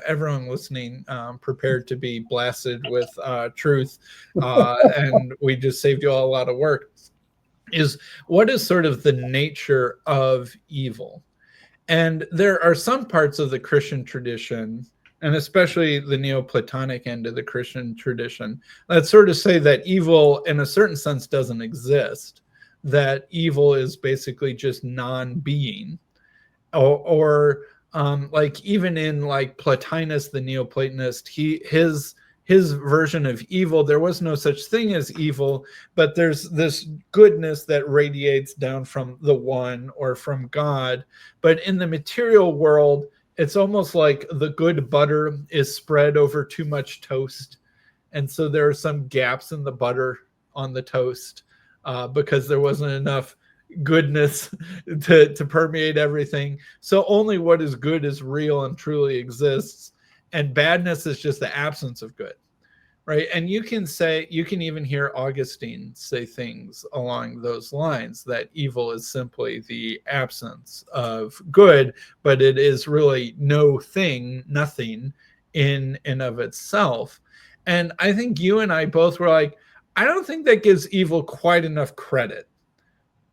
everyone listening, prepared to be blasted with truth. And we just saved you all a lot of work. Is what is sort of the nature of evil? And there are some parts of the Christian tradition and especially the Neoplatonic end of the Christian tradition, that sort of say that evil in a certain sense doesn't exist, that evil is basically just non-being, or like even in like Plotinus, the Neoplatonist, his version of evil, there was no such thing as evil, but there's this goodness that radiates down from the one or from God. But in the material world, it's almost like the good butter is spread over too much toast. And so there are some gaps in the butter on the toast because there wasn't enough goodness to permeate everything. So only what is good is real and truly exists. And badness is just the absence of good, right? And you can even hear Augustine say things along those lines, that evil is simply the absence of good, but it is really nothing in and of itself. And I think you and I both were like, I don't think that gives evil quite enough credit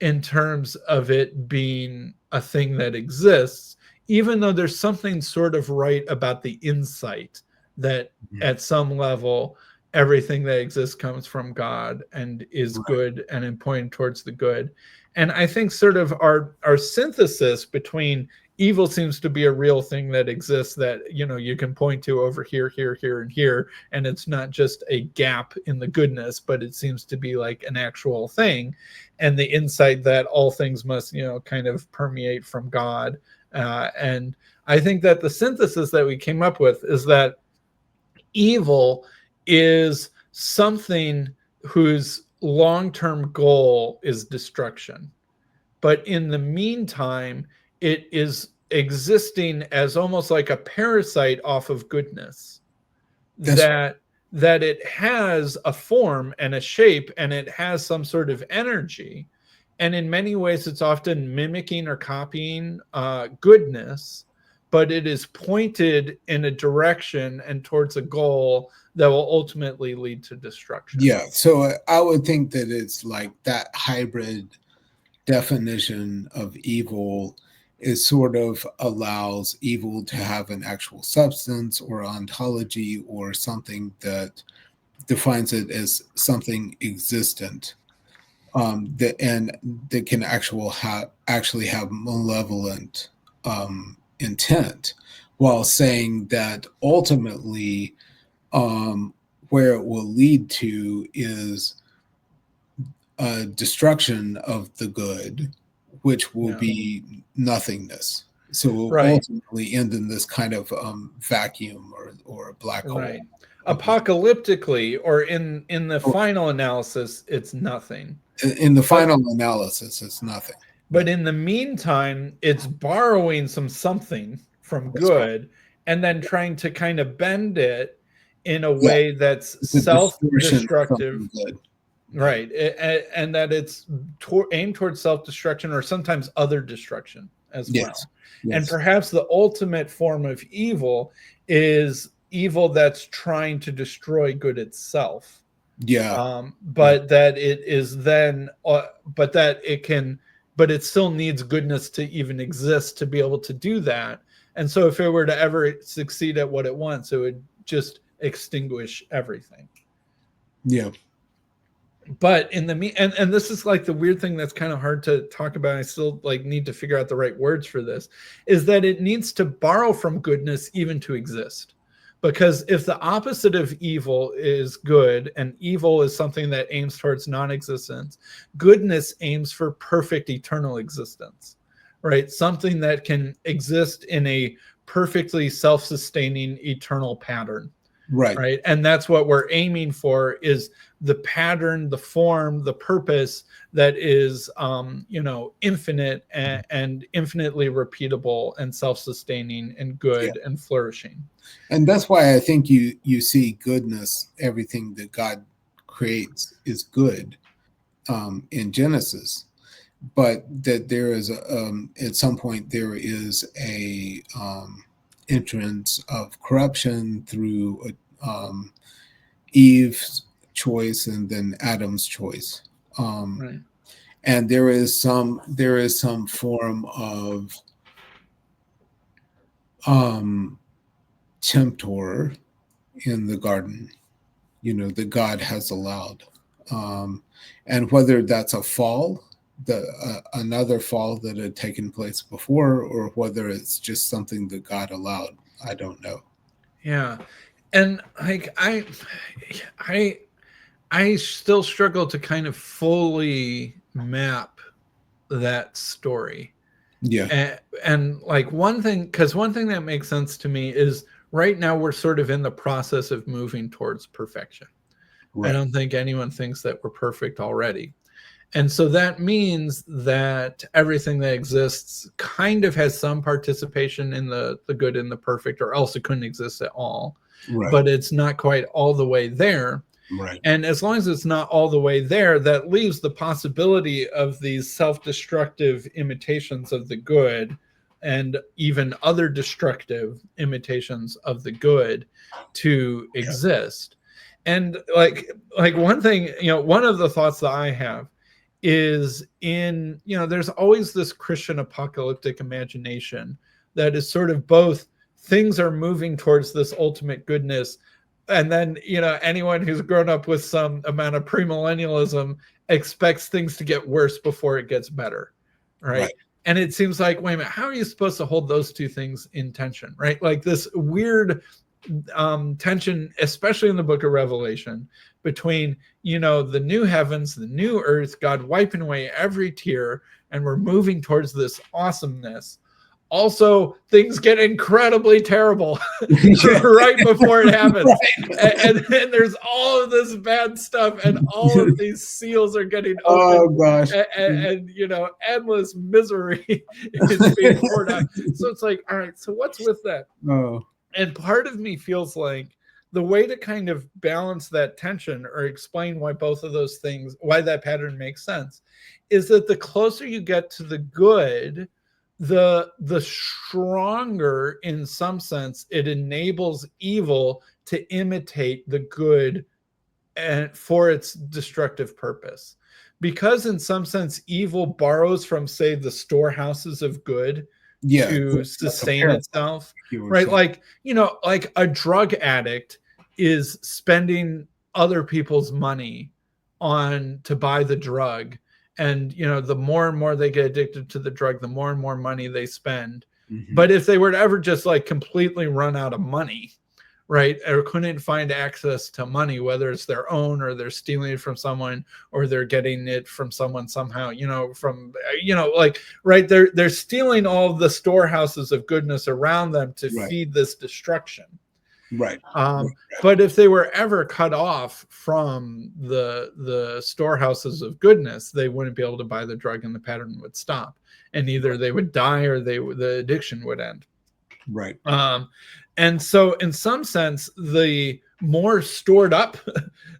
in terms of it being a thing that exists, even though there's something sort of right about the insight that at some level, everything that exists comes from God and is good and in pointing towards the good. And I think sort of our synthesis between evil seems to be a real thing that exists, that, you know, you can point to over here, here, and here, and it's not just a gap in the goodness, but it seems to be like an actual thing. And the insight that all things must, you know, kind of permeate from God. And I think that the synthesis that we came up with is that evil is something whose long-term goal is destruction. But in the meantime, it is existing as almost like a parasite off of goodness. That it has a form and a shape, and it has some sort of energy. And in many ways, it's often mimicking or copying goodness, but it is pointed in a direction and towards a goal that will ultimately lead to destruction. Yeah, so I would think that it's like that hybrid definition of evil is sort of allows evil to have an actual substance or ontology or something that defines it as something existent, that can actually have malevolent intent, while saying that ultimately where it will lead to is destruction of the good, which will be nothingness. So it will ultimately end in this kind of vacuum or a black hole. Right. Apocalyptically, or in the final analysis, it's nothing. In the final analysis, it's nothing. But in the meantime, it's borrowing something from good and then trying to kind of bend it in a way that's self-destructive. Right. And that it's aimed towards self-destruction, or sometimes other destruction as well. Yes. And perhaps the ultimate form of evil is evil that's trying to destroy good itself. But that it is then, but it still needs goodness to even exist to be able to do that. And so if it were to ever succeed at what it wants, it would just extinguish everything. Yeah. But in the and this is like the weird thing that's kind of hard to talk about. I still like need to figure out the right words for this, is that it needs to borrow from goodness even to exist. Because if the opposite of evil is good, and evil is something that aims towards non-existence, goodness aims for perfect eternal existence, right? Something that can exist in a perfectly self-sustaining eternal pattern. Right. And that's what we're aiming for, is the pattern, the form, the purpose that is, infinite and infinitely repeatable and self-sustaining and good and flourishing. And that's why I think you see goodness, everything that God creates is good in Genesis, but that there is at some point there is a entrance of corruption through Eve's choice and then Adam's choice, and there is some form of tempter in the garden, that God has allowed. And whether that's a fall, another fall that had taken place before, or whether it's just something that God allowed, I don't know. Yeah. And like I still struggle to kind of fully map that story. Yeah. And like one thing that makes sense to me is right now we're sort of in the process of moving towards perfection. Right. I don't think anyone thinks that we're perfect already. And so that means that everything that exists kind of has some participation in the good and the perfect, or else it couldn't exist at all. Right. But it's not quite all the way there. Right. And as long as it's not all the way there, that leaves the possibility of these self-destructive imitations of the good and even other destructive imitations of the good to exist. And like one thing, one of the thoughts that I have is there's always this Christian apocalyptic imagination that is sort of both things are moving towards this ultimate goodness, and then anyone who's grown up with some amount of premillennialism expects things to get worse before it gets better, right? And it seems like, wait a minute, how are you supposed to hold those two things in tension, right? Like this weird tension, especially in the book of Revelation, between the new heavens, the new earth, God wiping away every tear, and we're moving towards this awesomeness. Also, things get incredibly terrible right before it happens. And then there's all of this bad stuff, and all of these seals are getting opened. Oh, gosh. And endless misery is being poured out. So it's like, all right, so what's with that? Oh. And part of me feels like the way to kind of balance that tension or explain why both of those things, why that pattern makes sense, is that the closer you get to the good, the stronger, in some sense, it enables evil to imitate the good and for its destructive purpose. Because in some sense, evil borrows from, say, the storehouses of good to sustain itself, right? Like, like a drug addict is spending other people's money to buy the drug. And, the more and more they get addicted to the drug, the more and more money they spend. Mm-hmm. But if they were to ever just like completely run out of money, right, or couldn't find access to money, whether it's their own or they're stealing it from someone or they're getting it from someone somehow, right, they're stealing all of the storehouses of goodness around them to feed this destruction. Right. But if they were ever cut off from the storehouses of goodness, they wouldn't be able to buy the drug, and the pattern would stop, and either they would die or the addiction would end. Right. And so in some sense, the more stored up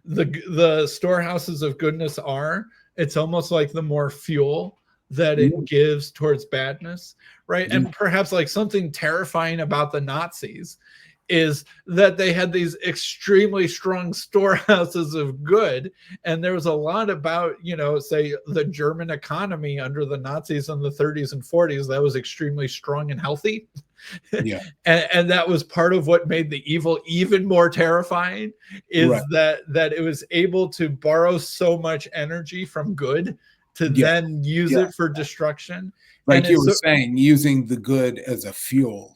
the storehouses of goodness are, it's almost like the more fuel that it gives towards badness, right? And perhaps like something terrifying about the Nazis is that they had these extremely strong storehouses of good. And there was a lot about, say, the German economy under the Nazis in the 30s and 40s that was extremely strong and healthy. Yeah. and that was part of what made the evil even more terrifying, is that it was able to borrow so much energy from good to then use it for destruction. Like you were saying, using the good as a fuel.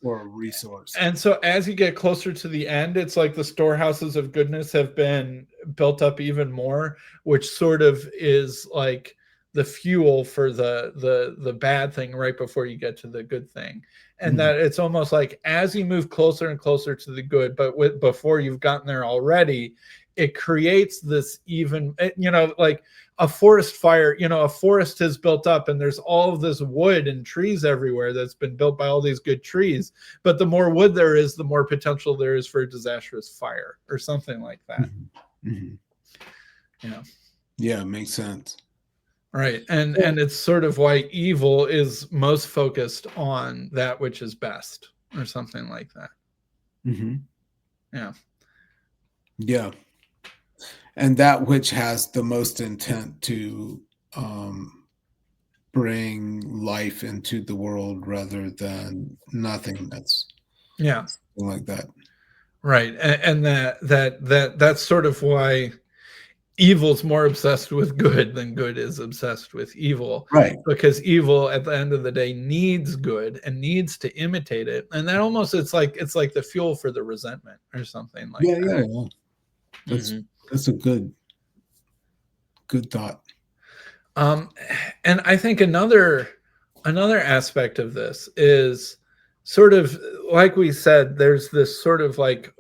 Or a resource. And so as you get closer to the end, it's like the storehouses of goodness have been built up even more, which sort of is like the fuel for the bad thing right before you get to the good thing. And that it's almost like as you move closer and closer to the good, but before you've gotten there already, it creates this even, like a forest fire, a forest has built up and there's all of this wood and trees everywhere that's been built by all these good trees. But the more wood there is, the more potential there is for a disastrous fire or something like that. Yeah, it makes sense. Right. And it's sort of why evil is most focused on that which is best or something like that. Yeah. And that which has the most intent to bring life into the world rather than nothingness. Yeah. something like that. Right. And that's sort of why evil's more obsessed with good than good is obsessed with evil. Right. Because evil at the end of the day needs good and needs to imitate it. And that almost it's like the fuel for the resentment or something like that. Yeah. That's a good thought. And I think another aspect of this is sort of like we said, there's this sort of like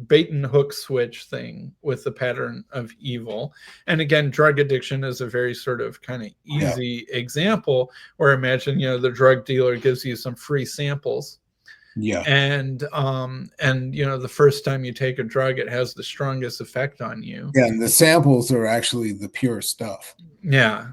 bait and hook switch thing with the pattern of evil. And again, drug addiction is a very sort of kind of easy example, where imagine, the drug dealer gives you some free samples. Yeah. And the first time you take a drug, it has the strongest effect on you. Yeah, and the samples are actually the pure stuff. Yeah.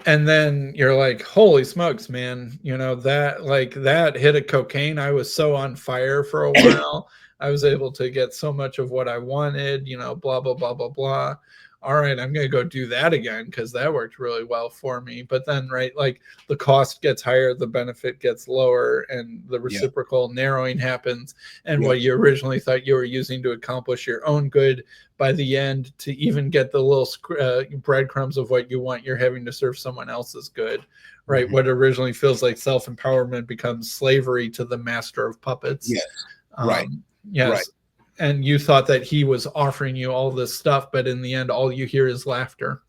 And then you're like, holy smokes, man, that hit of cocaine. I was so on fire for a while. I was able to get so much of what I wanted, blah, blah, blah, blah, blah. All right, I'm going to go do that again because that worked really well for me. But then, right, like the cost gets higher, the benefit gets lower, and the reciprocal narrowing happens. And what you originally thought you were using to accomplish your own good, by the end, to even get the little breadcrumbs of what you want, you're having to serve someone else's good, right? Mm-hmm. What originally feels like self-empowerment becomes slavery to the master of puppets. Yes. Right. Yes. Right. And you thought that he was offering you all this stuff, but in the end, all you hear is laughter.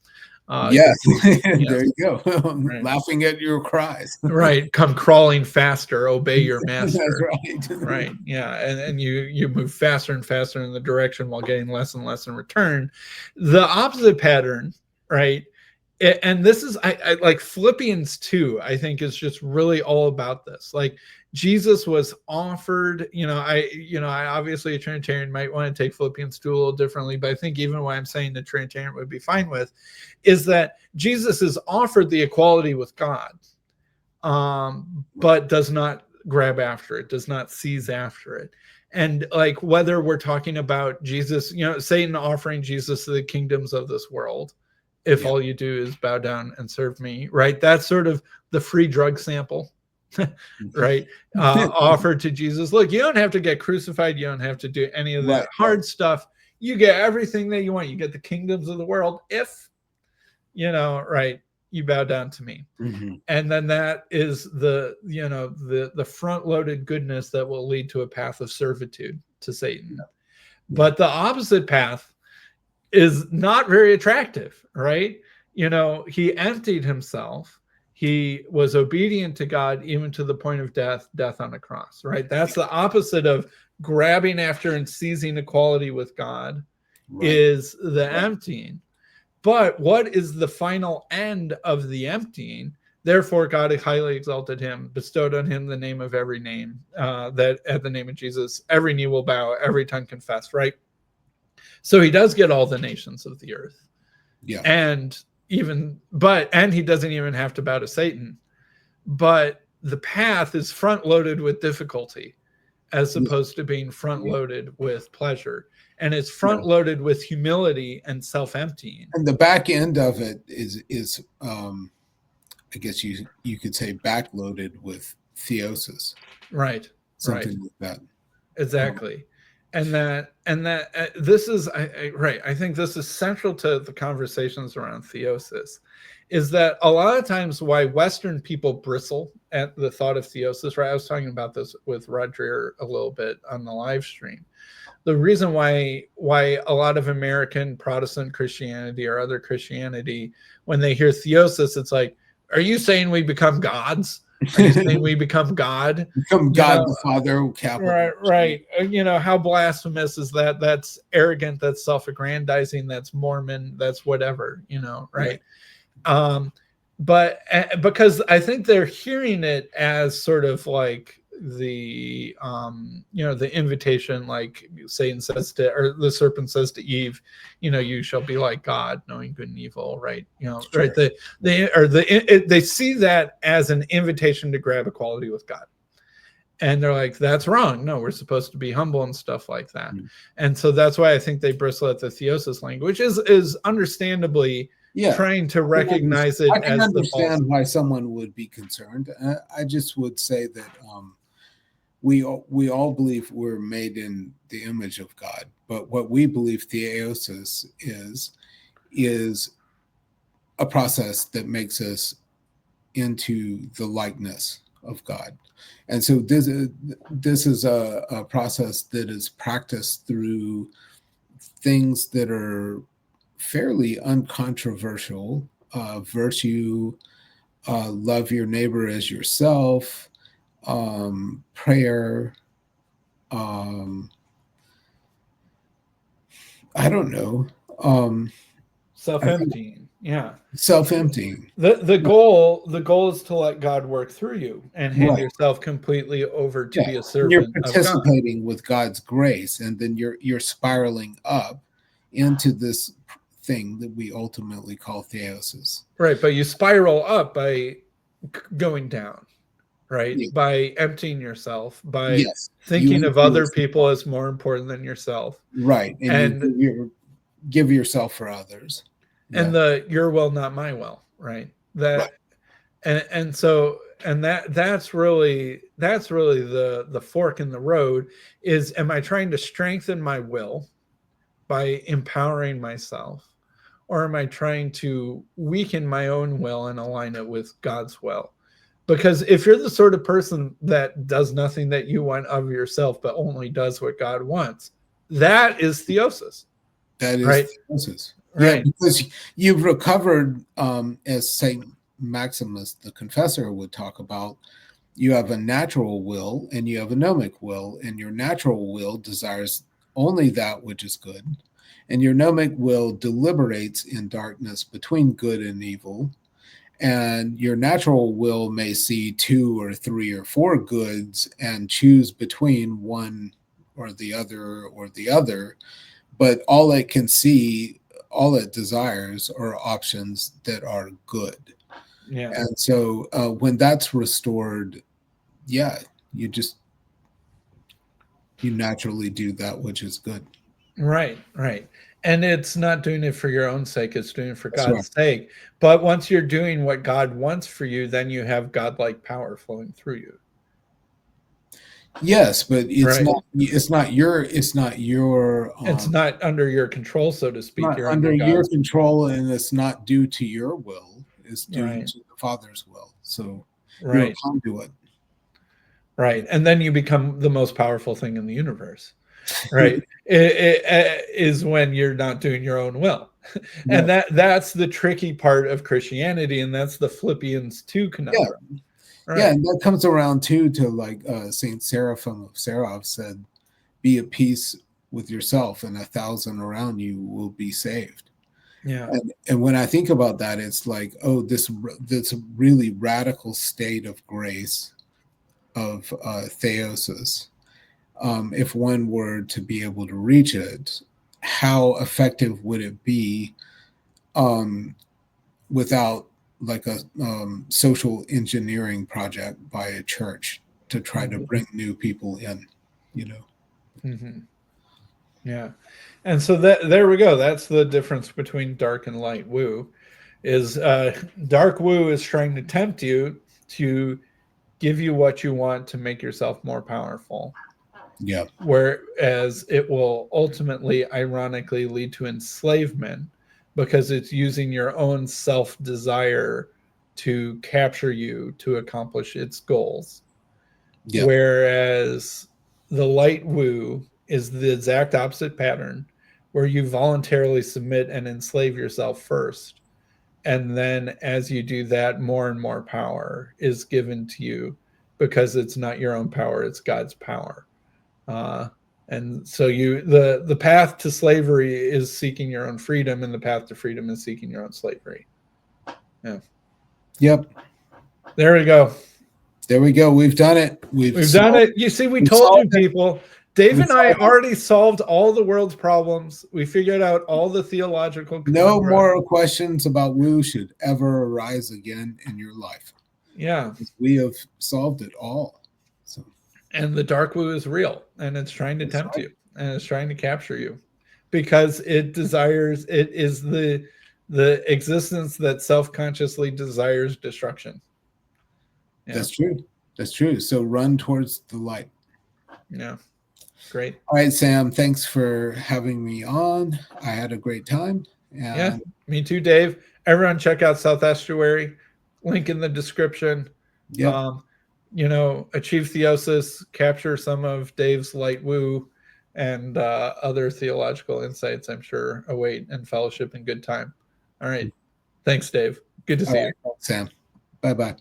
Yes. There you go. Right. Laughing at your cries. Right. Come crawling faster, obey your master. That's right. Right. Yeah. And you move faster and faster in the direction while getting less and less in return. The opposite pattern, right? And this is, I like Philippians 2, I think, is just really all about this. Like, Jesus was offered, I obviously a Trinitarian might want to take Philippians 2 a little differently, but I think even what I'm saying the Trinitarian would be fine with is that Jesus is offered the equality with God, but does not grab after it, does not seize after it. And like, whether we're talking about Jesus, Satan offering Jesus the kingdoms of this world, if all you do is bow down and serve me, right? That's sort of the free drug sample. Right, offered to Jesus. Look, you don't have to get crucified, you don't have to do any of that hard stuff. You get everything that you want. You get the kingdoms of the world if you bow down to me. Mm-hmm. And then that is the front-loaded goodness that will lead to a path of servitude to Satan. But the opposite path is not very attractive, right? He emptied himself. He was obedient to God even to the point of death on a cross, right? That's the opposite of grabbing after and seizing equality with God, is the emptying. But what is the final end of the emptying? Therefore, God highly exalted him, bestowed on him the name of every name, that at the name of Jesus, every knee will bow, every tongue confess, right? So he does get all the nations of the earth. Yeah. And he doesn't even have to bow to Satan, but the path is front loaded with difficulty as opposed to being front loaded with pleasure. And it's front loaded with humility and self-emptying. And the back end of it is I guess you could say backloaded with theosis. Right. Something like that. Exactly. And this is I think this is central to the conversations around theosis, is that a lot of times why Western people bristle at the thought of theosis, right? I was talking about this with Dreher a little bit on the live stream. The reason why a lot of American Protestant Christianity or other Christianity, when they hear theosis, it's like, are you saying we become gods? Are you saying we become God? Become God the Father, capital. Right. How blasphemous is that? That's arrogant. That's self-aggrandizing. That's Mormon. That's whatever, right? But because I think they're hearing it as sort of like the invitation, like Satan says to, or the serpent says to Eve, you shall be like God, knowing good and evil, right? Right. They see that as an invitation to grab equality with God. And they're like, that's wrong. No, we're supposed to be humble and stuff like that. Mm-hmm. And so that's why I think they bristle at the theosis language, is understandably trying to recognize it. I can understand why someone would be concerned. I just would say that we all believe we're made in the image of God, but what we believe Theosis is a process that makes us into the likeness of God. And so this is a process that is practiced through things that are fairly uncontroversial: virtue, love your neighbor as yourself, prayer. I don't know. Self-emptying. Yeah. Self-emptying. The goal is to let God work through you and hand Right. yourself completely over to be a You're servant of God. participating with God's grace, and then you're spiraling up into this thing that we ultimately call theosis. Right, but you spiral up by going down, right? Yeah. By emptying yourself, by Yes. thinking of other people as more important than yourself. Right. And you give yourself for others. And the your will, not my will, right? That right. And that's really the fork in the road is, am I trying to strengthen my will by empowering myself, or am I trying to weaken my own will and align it with God's will? Because if you're the sort of person that does nothing that you want of yourself, but only does what God wants, that is theosis. That is right? theosis. Right. Yeah, because you've recovered, as Saint Maximus, the Confessor, would talk about, you have a natural will and you have a gnomic will, and your natural will desires only that which is good, and your gnomic will deliberates in darkness between good and evil, and your natural will may see 2 or 3 or 4 goods and choose between one or the other, but all it can see, all it desires are options that are good. Yeah. And so when that's restored, yeah, you naturally do that which is good. Right. And it's not doing it for your own sake, it's doing it for That's God's sake. But once you're doing what God wants for you, then you have godlike power flowing through you. Yes, but it's right. it's not your it's not under your control, so to speak. Not You're under your God's control, and it's not due to your will. It's due Right. to the Father's will. So you're a right. conduit. Right. And then you become the most powerful thing in the universe. Right. it is when you're not doing your own will. And that's the tricky part of Christianity, and that's the Philippians 2 conundrum. Yeah. Right. Yeah, and that comes around too to like Saint Seraphim of Sarov said, be at peace with yourself, and 1,000 around you will be saved. Yeah. And when I think about that, it's like, oh, this really radical state of grace, of theosis. If one were to be able to reach it, how effective would it be without like a social engineering project by a church to try to bring new people in, you know? Mm-hmm. Yeah. And so there we go. That's the difference between dark and light woo. Is dark woo is trying to tempt you to give you what you want to make yourself more powerful. Yeah. Whereas it will ultimately, ironically, lead to enslavement, because it's using your own self-desire to capture you to accomplish its goals. Yeah. Whereas the light woo is the exact opposite pattern, where you voluntarily submit and enslave yourself first. And then as you do that, more and more power is given to you, because it's not your own power, it's God's power. And so the path to slavery is seeking your own freedom, and the path to freedom is seeking your own slavery. Yeah. Yep. There we go. There we go. We've done it. We've done it. You see, we told you people. Dave and I already solved all the world's problems. We figured out all the theological No more questions about woo should ever arise again in your life. Yeah. We have solved it all. So. And the dark woo is real, and it's trying to tempt you, and it's trying to capture you, because it desires, it is the existence that self-consciously desires destruction. Yeah. That's true. So run towards the light. Yeah. Great. All right, Sam, thanks for having me on. I had a great time. Yeah, me too, Dave. Everyone check out South Estuary. Link in the description. Yeah. Achieve Theosis, capture some of Dave's light woo, and other theological insights, I'm sure, await in fellowship and good time. All right. Thanks, Dave. Good to see you. Sam. Bye-bye.